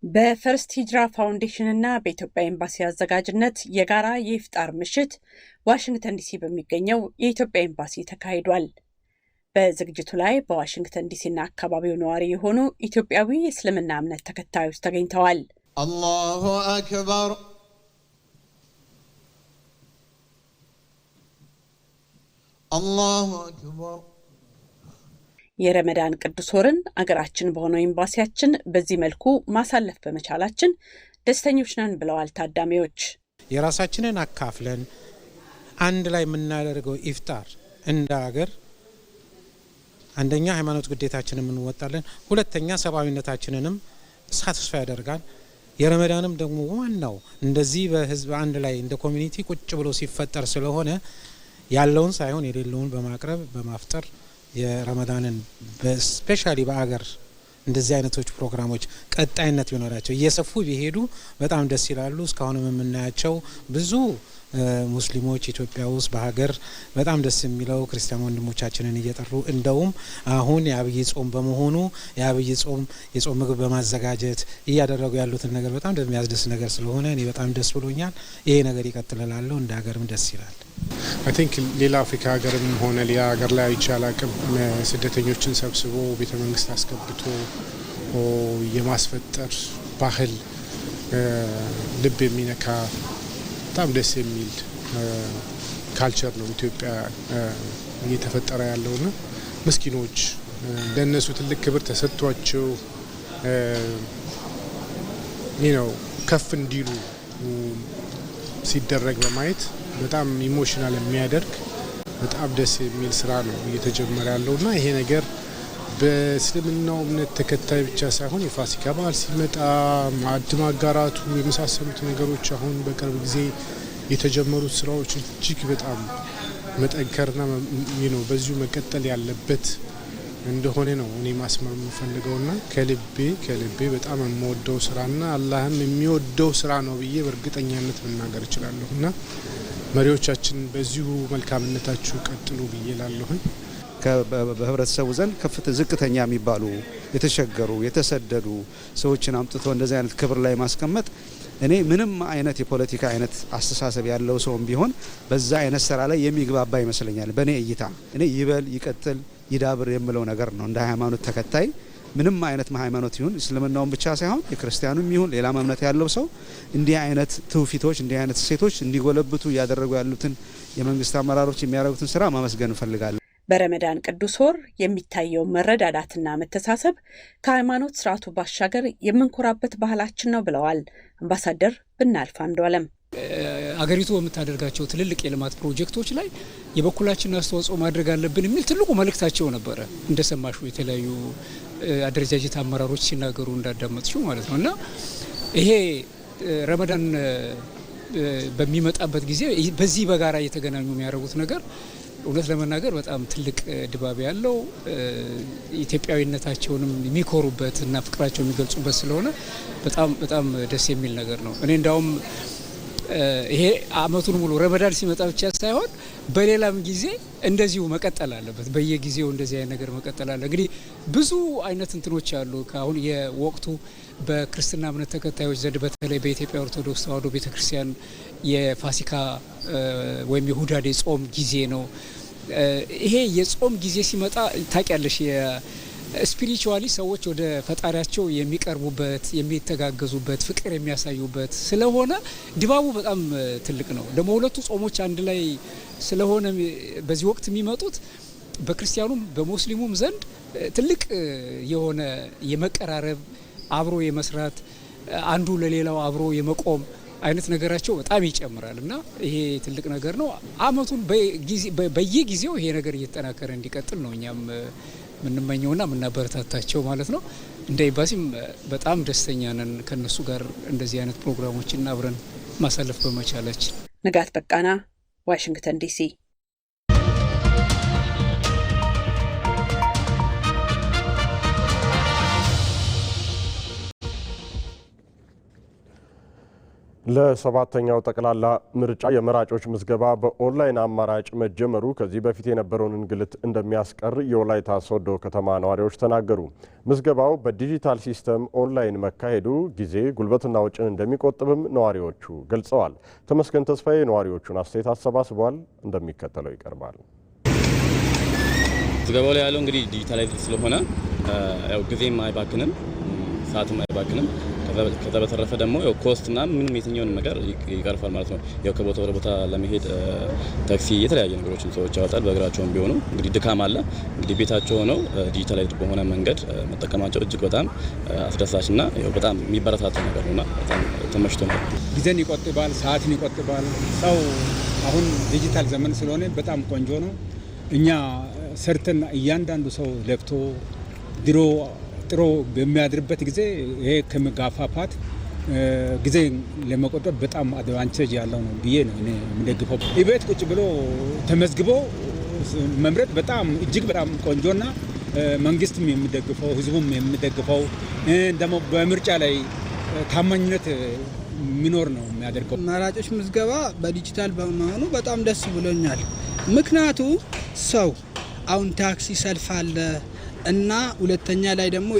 በፈርስት ሂጅራ ፋውንዴሽን እና በኢትዮጵያ ኤምባሲ አዘጋጅነት የጋራ የኢፍጣር ምሽት ዋሽንግተን ዲሲ በሚገኘው የኢትዮጵያ ኤምባሲ ተካሂዷል። በዝግጅቱ ላይ በዋሽንግተን ዲሲና አካባቢው ነዋሪ የሆኑ ኢትዮጵያዊ የእስልምና እምነት ተከታዮች ተገኝተዋል። አላሁ አክበር አላሁ አክበር። የረመዳን ቅዱስ ወርን አገራችን በሆነው ኤምባሲያችን በዚህ መልኩ ማሳለፍ በመቻላችን ደስተኞች ነን ብለዋል ታዳሚዎች። የራሳችንን አካፍለን አንድ ላይ የምናደርገው ኢፍጣር እንደ ሀገር አንደኛ ሃይማኖት ግዴታችንን እንወጣለን፣ ሁለተኛ ሰብአዊነታችንንም ሳትስፋ ያደርጋል። የረመዳንም ደግሞ ዋናው እንደዚህ በህዝብ አንድ ላይ እንደ ኮሚኒቲ ቁጭ ብሎ ሲፈጠር ስለሆነ ያለውን ሳይሆን የሌለውን በማቅረብ በማፍጠር የረመዳንን በስፔሻሊ በአገር እንደዚህ አይነቶች ፕሮግራሞች ቀጣይነት ቢኖራቸው እየሰፉ ቢሄዱ በጣም ደስ ይላሉ። እስካሁንም የምናያቸው ብዙ ሙስሊሞች ኢትዮጵያ ውስጥ በሀገር በጣም ደስ የሚለው ክርስቲያን ወንድሞቻችንን እየጠሩ እንደውም አሁን የአብይ ጾም በመሆኑ የአብይ ጾም የጾም ምግብ በማዘጋጀት እያደረጉ ያሉትን ነገር በጣም የሚያስደስት ነገር ስለሆነ እኔ በጣም ደስ ብሎኛል። ይሄ ነገር ይቀጥላል። እንደ ሀገርም ደስ ይላል። አይ ቲንክ ሌላ አፍሪካ ሀገርም ሆነ ሌላ ሀገር ላይ አይቻል አቅም ስደተኞችን ሰብስቦ ቤተ መንግስት አስገብቶ የማስፈጠር ባህል ልብ የሚነካ በጣም ደስ የሚል ካልቸር ነው ኢትዮጵያ እየተፈጠረ ያለውና ምስኪኖች ለነሱ ትልቅ ክብር ተሰጥቷቸው ከፍ እንዲሉ ሲደረግ በማየት በጣም ኢሞሽናል የሚያደርግ በጣም ደስ የሚል ስራ ነው እየተጀመረ ያለውና ይሄ ነገር በእስልምናው እምነት ተከታይ ብቻ ሳይሆን የፋሲካ በዓል ሲመጣ ማዕድ ማጋራቱ የመሳሰሉት ነገሮች አሁን በቅርብ ጊዜ የተጀመሩት ስራዎች እጅግ በጣም መጠንከርና በዚሁ መቀጠል ያለበት እንደሆነ ነው እኔ ማስመር የምፈልገውና ከልቤ በጣም የምወደው ስራና አላህም የሚወደው ስራ ነው ብዬ በእርግጠኛነት መናገር እችላለሁ እና መሪዎቻችን በዚሁ መልካምነታችሁ ቀጥሉ ብዬ ላለሁኝ። በህብረተሰቡ ዘንድ ዝቅተኛ የሚባሉ የተቸገሩ የተሰደዱ ሰዎችን አምጥቶ እንደዚህ አይነት ክብር ላይ ማስቀመጥ እኔ ምንም አይነት የፖለቲካ አይነት አስተሳሰብ ያለው ሰውም ቢሆን በዛ አይነት ስራ ላይ የሚግባባ ይመስለኛል። በእኔ እይታ እኔ ይበል ይቀጥል ይዳብር የምለው ነገር ነው። እንደ ሃይማኖት ተከታይ ምንም አይነት ሃይማኖት ይሁን እስልምናውን ብቻ ሳይሆን የክርስቲያኑም ይሁን ሌላ እምነት ያለው ሰው እንዲህ አይነት ትውፊቶች እንዲህ አይነት ሴቶች እንዲጎለብቱ ያደረጉ ያሉትን የመንግስት አመራሮች የሚያደርጉትን ስራ ማመስገን እንፈልጋለን። በረመዳን ቅዱስ ወር የሚታየው መረዳዳትና መተሳሰብ ከሃይማኖት ስርዓቱ ባሻገር የምንኮራበት ባህላችን ነው ብለዋል አምባሳደር ብናልፍ አንዱዓለም። አገሪቱ በምታደርጋቸው ትልልቅ የልማት ፕሮጀክቶች ላይ የበኩላችንን አስተዋጽኦ ማድረግ አለብን የሚል ትልቁ መልእክታቸው ነበረ። እንደሰማሹ የተለያዩ አደረጃጀት አመራሮች ሲናገሩ እንዳዳመጥሽው ማለት ነው። እና ይሄ ረመዳን በሚመጣበት ጊዜ በዚህ በጋራ እየተገናኙ የሚያደርጉት ነገር እውነት ለመናገር በጣም ትልቅ ድባብ ያለው ኢትዮጵያዊነታቸውንም የሚኮሩበት እና ፍቅራቸው የሚገልጹበት ስለሆነ በጣም ደስ የሚል ነገር ነው። እኔ እንዳውም ይሄ አመቱን ሙሉ ረመዳን ሲመጣ ብቻ ሳይሆን በሌላም ጊዜ እንደዚሁ መቀጠል አለበት። በየጊዜው እንደዚህ አይነት ነገር መቀጠል አለ። እንግዲህ ብዙ አይነት እንትኖች አሉ። ካሁን የወቅቱ በክርስትና እምነት ተከታዮች ዘንድ በተለይ በኢትዮጵያ ኦርቶዶክስ ተዋሕዶ ቤተክርስቲያን የፋሲካ ወይም የሁዳዴ ጾም ጊዜ ነው። ይሄ የጾም ጊዜ ሲመጣ ታውቂያለሽ ስፒሪቹዋሊ ሰዎች ወደ ፈጣሪያቸው የሚቀርቡበት የሚተጋገዙበት ፍቅር የሚያሳዩበት ስለሆነ ድባቡ በጣም ትልቅ ነው። ደግሞ ሁለቱ ጾሞች አንድ ላይ ስለሆነ በዚህ ወቅት የሚመጡት በክርስቲያኑም በሙስሊሙም ዘንድ ትልቅ የሆነ የመቀራረብ አብሮ የመስራት አንዱ ለሌላው አብሮ የመቆም አይነት ነገራቸው በጣም ይጨምራል እና ይሄ ትልቅ ነገር ነው። አመቱን በየጊዜው ይሄ ነገር እየተጠናከረ እንዲቀጥል ነው እኛም ምንመኘውና ምናበረታታቸው ማለት ነው። እንደ ኤምባሲም በጣም ደስተኛ ነን ከነሱ ጋር እንደዚህ አይነት ፕሮግራሞችን አብረን ማሳለፍ በመቻላችን። ንጋት በቃና፣ ዋሽንግተን ዲሲ። ለሰባተኛው ጠቅላላ ምርጫ የመራጮች ምዝገባ በኦንላይን አማራጭ መጀመሩ ከዚህ በፊት የነበረውን እንግልት እንደሚያስቀር የወላይታ ሶዶ ከተማ ነዋሪዎች ተናገሩ። ምዝገባው በዲጂታል ሲስተም ኦንላይን መካሄዱ ጊዜ፣ ጉልበትና ወጪን እንደሚቆጥብም ነዋሪዎቹ ገልጸዋል። ተመስገን ተስፋዬ ነዋሪዎቹን አስተያየት አሰባስቧል፣ እንደሚከተለው ይቀርባል። ምዝገባው ላይ ያለው እንግዲህ ዲጂታላይዝድ ስለሆነ ያው ጊዜም አይባክንም፣ ሰዓትም አይባክንም። ከዛ በተረፈ ደግሞ ያው ኮስትና ምንም የትኛውን ነገር ይቀርፋል ማለት ነው። ያው ከቦታ ወደ ቦታ ለመሄድ ታክሲ፣ የተለያዩ ነገሮችን ሰዎች ያወጣል። በእግራቸውም ቢሆኑ እንግዲህ ድካም አለ። እንግዲህ ቤታቸው ሆነው ዲጂታላይዝድ በሆነ መንገድ መጠቀማቸው እጅግ በጣም አስደሳችና ያው በጣም የሚበረታታ ነገር ነውና በጣም ተመችቶናል። ጊዜን ይቆጥባል፣ ሰዓትን ይቆጥባል። ሰው አሁን ዲጂታል ዘመን ስለሆነ በጣም ቆንጆ ነው። እኛ ሰርተን እያንዳንዱ ሰው ለፍቶ ድሮ ጥሮ በሚያድርበት ጊዜ ይሄ ከመጋፋፋት ጊዜ ለመቆጠብ በጣም አድቫንቴጅ ያለው ነው ብዬ ነው እኔ የምደግፈው። ቤት ቁጭ ብሎ ተመዝግቦ መምረጥ በጣም እጅግ በጣም ቆንጆና መንግስትም የሚደግፈው ህዝቡም የሚደግፈው ደግሞ በምርጫ ላይ ታማኝነት የሚኖር ነው የሚያደርገው። መራጮች ምዝገባ በዲጂታል በመሆኑ በጣም ደስ ብሎኛል። ምክንያቱ ሰው አሁን ታክሲ ሰልፍ አለ እና ሁለተኛ ላይ ደግሞ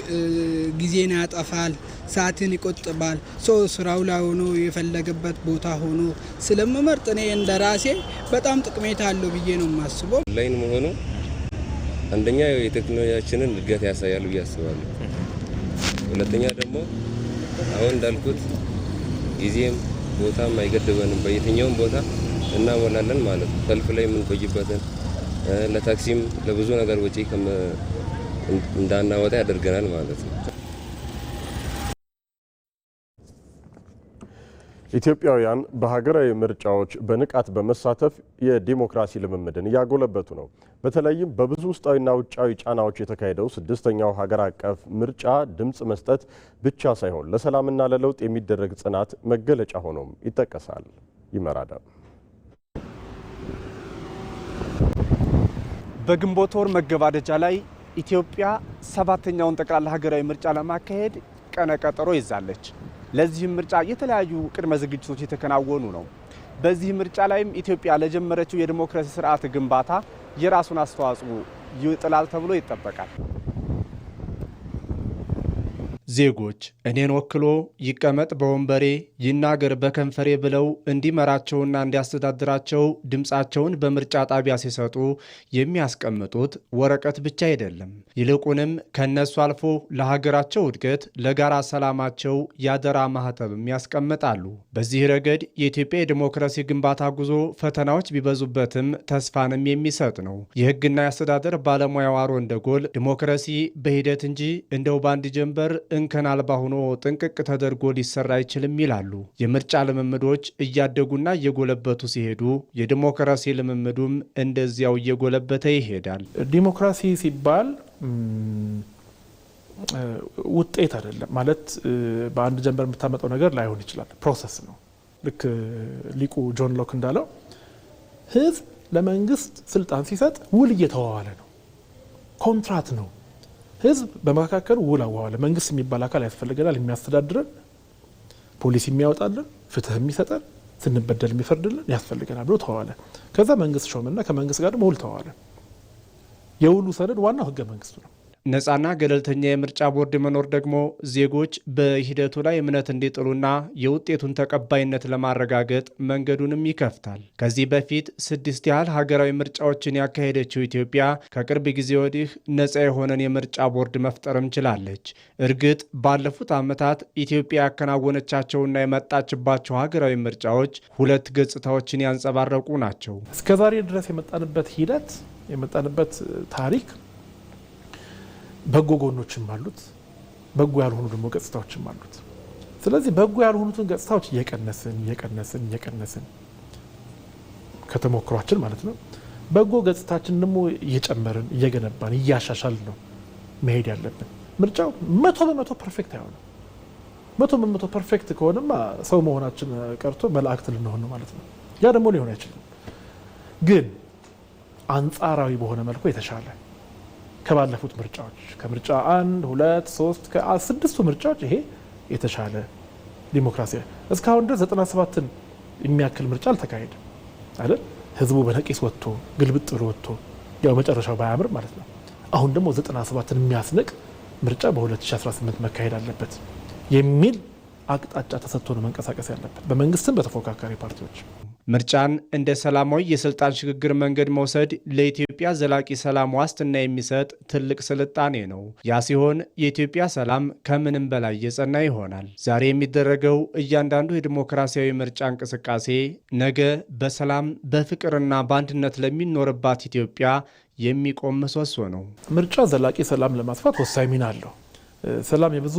ጊዜን ያጠፋል፣ ሰዓትን ይቆጥባል። ሰው ስራው ላይ ሆኖ የፈለገበት ቦታ ሆኖ ስለምመርጥ እኔ እንደራሴ በጣም ጥቅሜታ አለው ብዬ ነው የማስበው። ኦንላይን መሆኑ አንደኛ የቴክኖሎጂያችንን እድገት ያሳያል ብዬ አስባለሁ። ሁለተኛ ደግሞ አሁን እንዳልኩት ጊዜም ቦታም አይገድበንም፣ በየትኛውም ቦታ እናሞላለን ማለት ነው። ሰልፍ ላይ የምንቆይበትን ለታክሲም ለብዙ ነገር ወጪ እንዳናወጣ ያደርገናል ማለት ነው። ኢትዮጵያውያን በሀገራዊ ምርጫዎች በንቃት በመሳተፍ የዲሞክራሲ ልምምድን እያጎለበቱ ነው። በተለይም በብዙ ውስጣዊና ውጫዊ ጫናዎች የተካሄደው ስድስተኛው ሀገር አቀፍ ምርጫ ድምፅ መስጠት ብቻ ሳይሆን ለሰላምና ለለውጥ የሚደረግ ጽናት መገለጫ ሆኖም ይጠቀሳል። ይመራዳ በግንቦት ወር መገባደጃ ላይ ኢትዮጵያ ሰባተኛውን ጠቅላላ ሀገራዊ ምርጫ ለማካሄድ ቀነ ቀጠሮ ይዛለች። ለዚህም ምርጫ የተለያዩ ቅድመ ዝግጅቶች የተከናወኑ ነው። በዚህ ምርጫ ላይም ኢትዮጵያ ለጀመረችው የዲሞክራሲ ስርዓት ግንባታ የራሱን አስተዋጽኦ ይጥላል ተብሎ ይጠበቃል። ዜጎች እኔን ወክሎ ይቀመጥ በወንበሬ ይናገር በከንፈሬ ብለው እንዲመራቸውና እንዲያስተዳድራቸው ድምፃቸውን በምርጫ ጣቢያ ሲሰጡ የሚያስቀምጡት ወረቀት ብቻ አይደለም። ይልቁንም ከነሱ አልፎ ለሀገራቸው እድገት፣ ለጋራ ሰላማቸው ያደራ ማህተብም ያስቀምጣሉ። በዚህ ረገድ የኢትዮጵያ የዲሞክራሲ ግንባታ ጉዞ ፈተናዎች ቢበዙበትም ተስፋንም የሚሰጥ ነው። የህግና የአስተዳደር ባለሙያው አሮን ደጎል ዲሞክራሲ በሂደት እንጂ እንደው ባንድ ጀንበር እንከን አልባ ሆኖ ጥንቅቅ ተደርጎ ሊሰራ አይችልም ይላሉ። የምርጫ ልምምዶች እያደጉና እየጎለበቱ ሲሄዱ የዲሞክራሲ ልምምዱም እንደዚያው እየጎለበተ ይሄዳል። ዲሞክራሲ ሲባል ውጤት አይደለም ማለት በአንድ ጀንበር የምታመጣው ነገር ላይሆን ይችላል። ፕሮሰስ ነው። ልክ ሊቁ ጆን ሎክ እንዳለው ህዝብ ለመንግስት ስልጣን ሲሰጥ ውል እየተዋዋለ ነው፣ ኮንትራት ነው። ህዝብ በመካከል ውል አዋዋለ። መንግስት የሚባል አካል ያስፈልገናል፣ የሚያስተዳድረን፣ ፖሊሲ የሚያወጣልን፣ ፍትህ የሚሰጠን፣ ስንበደል የሚፈርድልን ያስፈልገናል ብሎ ተዋዋለ። ከዛ መንግስት ሾመና ከመንግስት ጋር ደግሞ ውል ተዋዋለ። የውሉ ሰነድ ዋናው ህገ መንግስቱ ነው። ነፃና ገለልተኛ የምርጫ ቦርድ መኖር ደግሞ ዜጎች በሂደቱ ላይ እምነት እንዲጥሉና የውጤቱን ተቀባይነት ለማረጋገጥ መንገዱንም ይከፍታል። ከዚህ በፊት 6 ያህል ሀገራዊ ምርጫዎችን ያካሄደችው ኢትዮጵያ ከቅርብ ጊዜ ወዲህ ነፃ የሆነን የምርጫ ቦርድ መፍጠርም ችላለች። እርግጥ ባለፉት ዓመታት ኢትዮጵያ ያከናወነቻቸውና የመጣችባቸው ሀገራዊ ምርጫዎች 2 ገጽታዎችን ያንጸባረቁ ናቸው። እስከዛሬ ድረስ የመጣንበት ሂደት የመጣንበት ታሪክ በጎ ጎኖችም አሉት፣ በጎ ያልሆኑ ደግሞ ገጽታዎችም አሉት። ስለዚህ በጎ ያልሆኑትን ገጽታዎች እየቀነስን ከተሞክሯችን ማለት ነው፣ በጎ ገጽታችን ደግሞ እየጨመርን እየገነባን እያሻሻልን ነው መሄድ ያለብን። ምርጫው 100% ፐርፌክት አይሆንም። 100% ፐርፌክት ከሆነማ ሰው መሆናችን ቀርቶ መላእክት ልንሆን ነው ማለት ነው። ያ ደግሞ ሊሆን አይችልም። ግን አንጻራዊ በሆነ መልኩ የተሻለ ከባለፉት ምርጫዎች ከምርጫ 1 2 3 ከ6ቱ ምርጫዎች ይሄ የተሻለ ዲሞክራሲ እስካሁን ድረስ 97ን የሚያክል ምርጫ አልተካሄደም አይደል? ህዝቡ በነቂስ ወጥቶ ግልብጥ ብሎ ወጥቶ ያው መጨረሻው ባያምር ማለት ነው። አሁን ደግሞ 97ን የሚያስንቅ ምርጫ በ2018 መካሄድ አለበት የሚል አቅጣጫ ተሰጥቶ ነው መንቀሳቀስ ያለበት በመንግስትም በተፎካካሪ ፓርቲዎች። ምርጫን እንደ ሰላማዊ የስልጣን ሽግግር መንገድ መውሰድ ለኢትዮጵያ ዘላቂ ሰላም ዋስትና የሚሰጥ ትልቅ ስልጣኔ ነው። ያ ሲሆን የኢትዮጵያ ሰላም ከምንም በላይ የጸና ይሆናል። ዛሬ የሚደረገው እያንዳንዱ የዲሞክራሲያዊ ምርጫ እንቅስቃሴ ነገ በሰላም በፍቅርና በአንድነት ለሚኖርባት ኢትዮጵያ የሚቆም ምሰሶ ነው። ምርጫ ዘላቂ ሰላም ለማስፋት ወሳኝ ሚና አለው። ሰላም የብዙ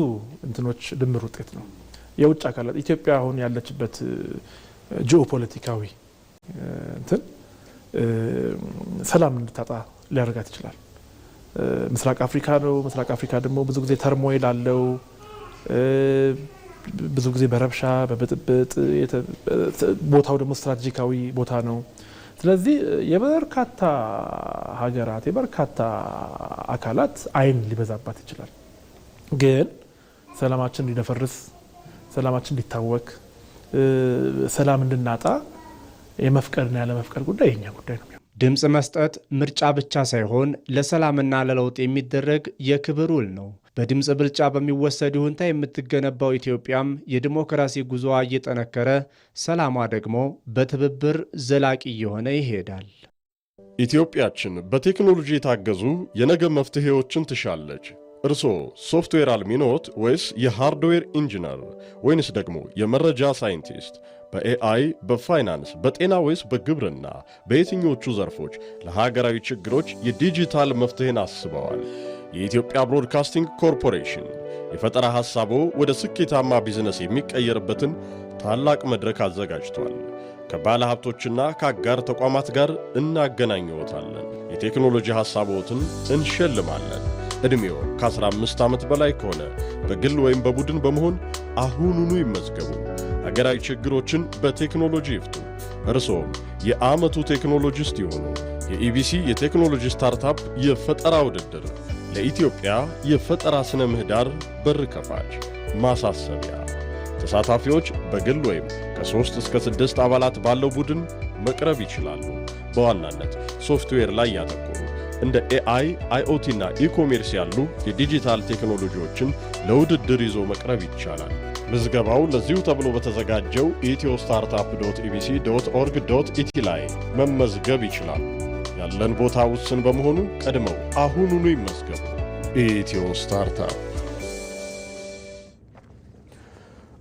እንትኖች ድምር ውጤት ነው። የውጭ አካላት ኢትዮጵያ አሁን ያለችበት ጂኦፖለቲካዊ እንትን ሰላም እንድታጣ ሊያደርጋት ይችላል። ምስራቅ አፍሪካ ነው። ምስራቅ አፍሪካ ደግሞ ብዙ ጊዜ ተርሞይል አለው። ብዙ ጊዜ በረብሻ በብጥብጥ ቦታው ደግሞ ስትራቴጂካዊ ቦታ ነው። ስለዚህ የበርካታ ሀገራት የበርካታ አካላት አይን ሊበዛባት ይችላል። ግን ሰላማችን እንዲደፈርስ፣ ሰላማችን እንዲታወክ፣ ሰላም እንድናጣ የመፍቀድና ያለመፍቀድ ጉዳይ የኛ ጉዳይ ነው። ድምፅ መስጠት ምርጫ ብቻ ሳይሆን ለሰላምና ለለውጥ የሚደረግ የክብር ውል ነው። በድምፅ ብልጫ በሚወሰድ ይሁንታ የምትገነባው ኢትዮጵያም የዲሞክራሲ ጉዞዋ እየጠነከረ ሰላሟ ደግሞ በትብብር ዘላቂ እየሆነ ይሄዳል። ኢትዮጵያችን በቴክኖሎጂ የታገዙ የነገ መፍትሄዎችን ትሻለች። እርስዎ ሶፍትዌር አልሚ ኖት ወይስ የሃርድዌር ኢንጂነር ወይንስ ደግሞ የመረጃ ሳይንቲስት? በኤአይ፣ በፋይናንስ፣ በጤና ወይስ በግብርና በየትኞቹ ዘርፎች ለሀገራዊ ችግሮች የዲጂታል መፍትሄን አስበዋል? የኢትዮጵያ ብሮድካስቲንግ ኮርፖሬሽን የፈጠራ ሐሳቦ ወደ ስኬታማ ቢዝነስ የሚቀየርበትን ታላቅ መድረክ አዘጋጅቷል። ከባለ ሀብቶችና ከአጋር ተቋማት ጋር እናገናኘዎታለን። የቴክኖሎጂ ሐሳቦትን እንሸልማለን። ዕድሜው ከ15 ዓመት በላይ ከሆነ በግል ወይም በቡድን በመሆን አሁኑኑ ይመዝገቡ። ሀገራዊ ችግሮችን በቴክኖሎጂ ይፍቱ። እርስዎም የዓመቱ ቴክኖሎጂስት ይሆኑ። የኢቢሲ የቴክኖሎጂ ስታርታፕ የፈጠራ ውድድር ለኢትዮጵያ የፈጠራ ስነ ምህዳር በር ከፋች። ማሳሰቢያ፣ ተሳታፊዎች በግል ወይም ከ3 እስከ 6 አባላት ባለው ቡድን መቅረብ ይችላሉ። በዋናነት ሶፍትዌር ላይ ያተኮሩ እንደ ኤአይ፣ አይኦቲ እና ኢኮሜርስ ያሉ የዲጂታል ቴክኖሎጂዎችን ለውድድር ይዞ መቅረብ ይቻላል። ምዝገባው ለዚሁ ተብሎ በተዘጋጀው ethioStartup.ebc.org.ኢቲ ላይ መመዝገብ ይችላል። ያለን ቦታ ውስን በመሆኑ ቀድመው አሁኑኑ ይመዝገቡ። ኢትዮ ስታርታፕ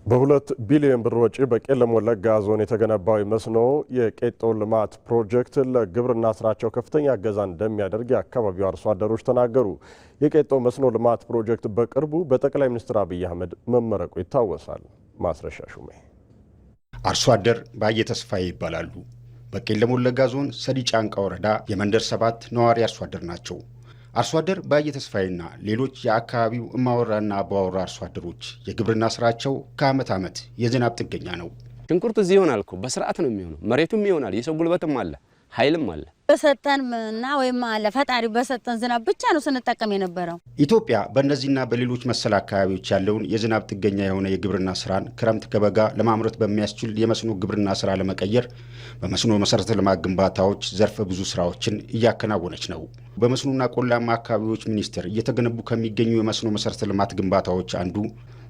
በ2 ቢሊዮን ብር ወጪ በቄለም ወለጋ ዞን የተገነባው መስኖ የቄጦ ልማት ፕሮጀክት ለግብርና ስራቸው ከፍተኛ እገዛ እንደሚያደርግ የአካባቢው አርሶ አደሮች ተናገሩ። የቄጦ መስኖ ልማት ፕሮጀክት በቅርቡ በጠቅላይ ሚኒስትር አብይ አህመድ መመረቁ ይታወሳል። ማስረሻ ሹሜ አርሶ አደር ባየ ተስፋዬ ይባላሉ። በቄለም ወለጋ ዞን ሰዲ ጫንቃ ወረዳ የመንደር 7 ነዋሪ አርሶ አደር ናቸው። አርሶ አደር ባየ ተስፋዬና ሌሎች የአካባቢው እማወራና አባወራ አርሶ አደሮች የግብርና ስራቸው ከዓመት ዓመት የዝናብ ጥገኛ ነው። ሽንኩርት እዚህ ይሆናል እኮ በስርዓት ነው የሚሆነው። መሬቱም ይሆናል፣ የሰው ጉልበትም አለ፣ ኃይልም አለ። በሰጠንና ወይም አለ ፈጣሪ በሰጠን ዝናብ ብቻ ነው ስንጠቀም የነበረው። ኢትዮጵያ በእነዚህና በሌሎች መሰል አካባቢዎች ያለውን የዝናብ ጥገኛ የሆነ የግብርና ስራን ክረምት ከበጋ ለማምረት በሚያስችል የመስኖ ግብርና ስራ ለመቀየር በመስኖ መሰረተ ልማት ግንባታዎች ዘርፈ ብዙ ስራዎችን እያከናወነች ነው። በመስኖና ቆላማ አካባቢዎች ሚኒስቴር እየተገነቡ ከሚገኙ የመስኖ መሰረተ ልማት ግንባታዎች አንዱ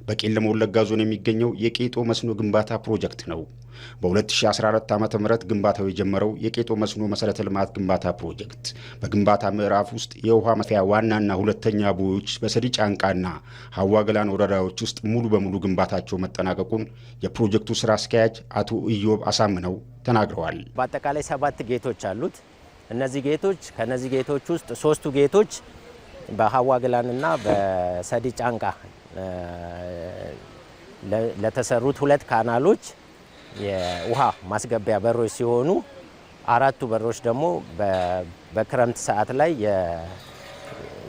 በቄለም ወለጋ ዞን የሚገኘው የቄጦ መስኖ ግንባታ ፕሮጀክት ነው። በ2014 ዓ.ም ግንባታው የጀመረው የቄጦ መስኖ መሰረተ ልማት ግንባታ ፕሮጀክት በግንባታ ምዕራፍ ውስጥ የውሃ መፍያ ዋናና ሁለተኛ ቦዮች በሰዲ ጫንቃና ሀዋ ገላን ወረዳዎች ውስጥ ሙሉ በሙሉ ግንባታቸው መጠናቀቁን የፕሮጀክቱ ስራ አስኪያጅ አቶ ኢዮብ አሳምነው ተናግረዋል። በአጠቃላይ 7 ጌቶች አሉት። እነዚህ ጌቶች ከነዚህ ጌቶች ውስጥ 3ቱ ጌቶች በሀዋ ገላንና በሰዲ ጫንቃ ለተሰሩት 2 ካናሎች የውሃ ማስገቢያ በሮች ሲሆኑ 4ቱ በሮች ደግሞ በክረምት ሰዓት ላይ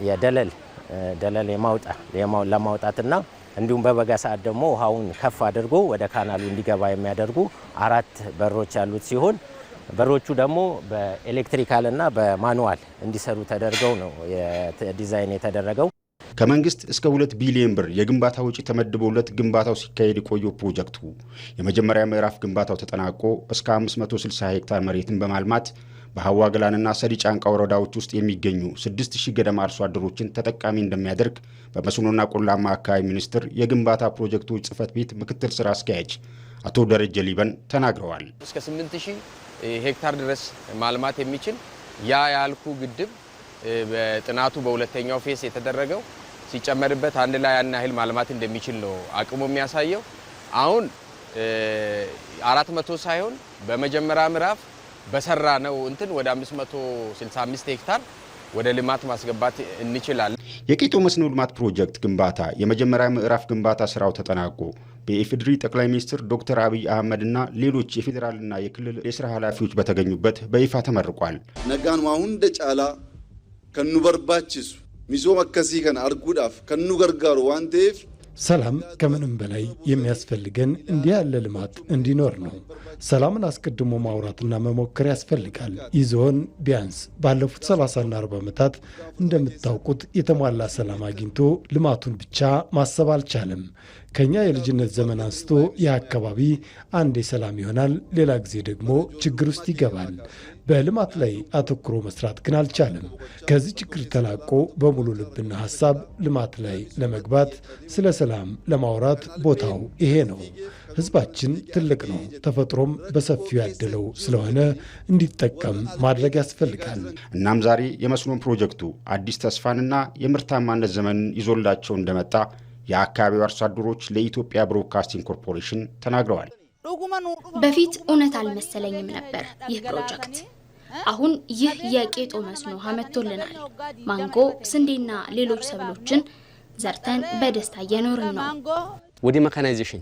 የደለል ለማውጣትና እንዲሁም በበጋ ሰዓት ደግሞ ውሃውን ከፍ አድርጎ ወደ ካናሉ እንዲገባ የሚያደርጉ 4 በሮች ያሉት ሲሆን በሮቹ ደግሞ በኤሌክትሪካልና በማኑዋል እንዲሰሩ ተደርገው ነው ዲዛይን የተደረገው። ከመንግስት እስከ 2 ቢሊዮን ብር የግንባታ ወጪ ተመድቦለት ግንባታው ሲካሄድ የቆየው ፕሮጀክቱ የመጀመሪያ ምዕራፍ ግንባታው ተጠናቆ እስከ 560 ሄክታር መሬትን በማልማት በሀዋ ገላንና ሰዲ ጫንቃ ወረዳዎች ውስጥ የሚገኙ 6000 ገደማ አርሶ አደሮችን ተጠቃሚ እንደሚያደርግ በመስኖና ቆላማ አካባቢ ሚኒስቴር የግንባታ ፕሮጀክቶች ጽህፈት ቤት ምክትል ስራ አስኪያጅ አቶ ደረጀ ሊበን ተናግረዋል። እስከ 8000 ሄክታር ድረስ ማልማት የሚችል ያ ያልኩ ግድብ በጥናቱ በሁለተኛው ፌስ የተደረገው ሲጨመርበት አንድ ላይ ያን ያህል ማልማት እንደሚችል ነው አቅሙ የሚያሳየው። አሁን 400 ሳይሆን በመጀመሪያ ምዕራፍ በሰራ ነው እንትን ወደ 565 ሄክታር ወደ ልማት ማስገባት እንችላለን። የቄጦ መስኖ ልማት ፕሮጀክት ግንባታ የመጀመሪያ ምዕራፍ ግንባታ ስራው ተጠናቆ በኢፌዴሪ ጠቅላይ ሚኒስትር ዶክተር አብይ አህመድና ሌሎች የፌዴራልና የክልል የስራ ኃላፊዎች በተገኙበት በይፋ ተመርቋል። ነጋን ዋሁን ደጫላ ከኑ በርባችሱ ሚሶም አከሲ ከን አርጉዳፍ ከኑ ገርጋሩ ዋንቴፍ ሰላም ከምንም በላይ የሚያስፈልገን እንዲህ ያለ ልማት እንዲኖር ነው። ሰላምን አስቀድሞ ማውራትና መሞከር ያስፈልጋል። ይዞን ቢያንስ ባለፉት 30ና 40 ዓመታት እንደምታውቁት የተሟላ ሰላም አግኝቶ ልማቱን ብቻ ማሰብ አልቻለም። ከኛ የልጅነት ዘመን አንስቶ ይህ አካባቢ አንዴ ሰላም ይሆናል፣ ሌላ ጊዜ ደግሞ ችግር ውስጥ ይገባል። በልማት ላይ አተኩሮ መስራት ግን አልቻለም። ከዚህ ችግር ተላቆ በሙሉ ልብና ሀሳብ ልማት ላይ ለመግባት ስለ ሰላም ለማውራት ቦታው ይሄ ነው። ህዝባችን ትልቅ ነው። ተፈጥሮም በሰፊው ያደለው ስለሆነ እንዲጠቀም ማድረግ ያስፈልጋል። እናም ዛሬ የመስኖ ፕሮጀክቱ አዲስ ተስፋንና የምርታማነት ዘመንን ይዞላቸው እንደመጣ የአካባቢው አርሶ አደሮች ለኢትዮጵያ ብሮድካስቲንግ ኮርፖሬሽን ተናግረዋል። በፊት እውነት አልመሰለኝም ነበር ይህ ፕሮጀክት። አሁን ይህ የቄጦ መስኖ አመጥቶልናል። ማንጎ፣ ስንዴና ሌሎች ሰብሎችን ዘርተን በደስታ እየኖርን ነው። ወደ መካናይዜሽን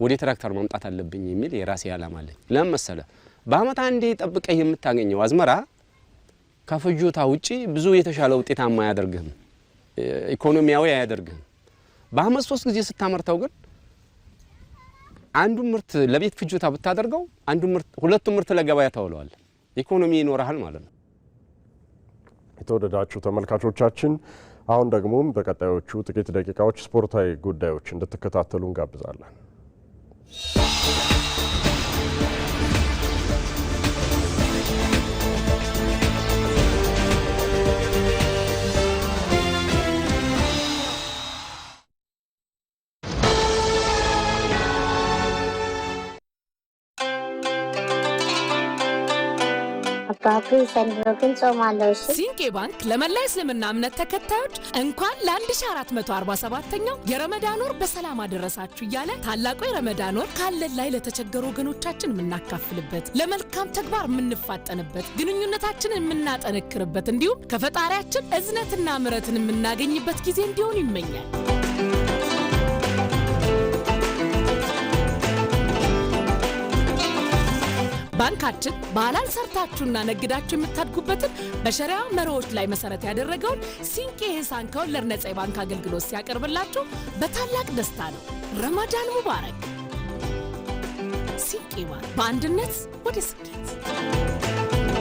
ወደ ትራክተር ማምጣት አለብኝ የሚል የራሴ ዓላማ አለኝ። ለምን መሰለ? በአመት አንዴ ጠብቀህ የምታገኘው አዝመራ ከፍጆታ ውጪ ብዙ የተሻለ ውጤታማ አያደርግህም፣ ኢኮኖሚያዊ አያደርግህም። በአመት 3 ጊዜ ስታመርተው ግን አንዱ ምርት ለቤት ፍጆታ ብታደርገው አንዱ ምርት ሁለቱም ምርት ለገበያ ታውለዋል። ኢኮኖሚ ይኖርሃል ማለት ነው። የተወደዳችሁ ተመልካቾቻችን አሁን ደግሞ በቀጣዮቹ ጥቂት ደቂቃዎች ስፖርታዊ ጉዳዮች እንድትከታተሉ እንጋብዛለን። አባቢ ዘንድሮ ግን ጾም አለው። ሲንቄ ባንክ ለመላ እስልምና እምነት ተከታዮች እንኳን ለ1447ኛው የረመዳን ወር በሰላም አደረሳችሁ እያለ ታላቁ የረመዳን ወር ካለን ላይ ለተቸገሩ ወገኖቻችን የምናካፍልበት ለመልካም ተግባር የምንፋጠንበት ግንኙነታችንን የምናጠነክርበት እንዲሁም ከፈጣሪያችን እዝነትና ምሕረትን የምናገኝበት ጊዜ እንዲሆን ይመኛል። ባንካችን በሐላል ሰርታችሁና ነግዳችሁ የምታድጉበትን በሸሪዓ መርሆች ላይ መሰረት ያደረገውን ሲንቄ ሂሳን ከወለድ ነጻ የባንክ አገልግሎት ሲያቀርብላችሁ በታላቅ ደስታ ነው። ረመዳን ሙባረክ። ሲንቄ ባንክ በአንድነት ወደ ስኬት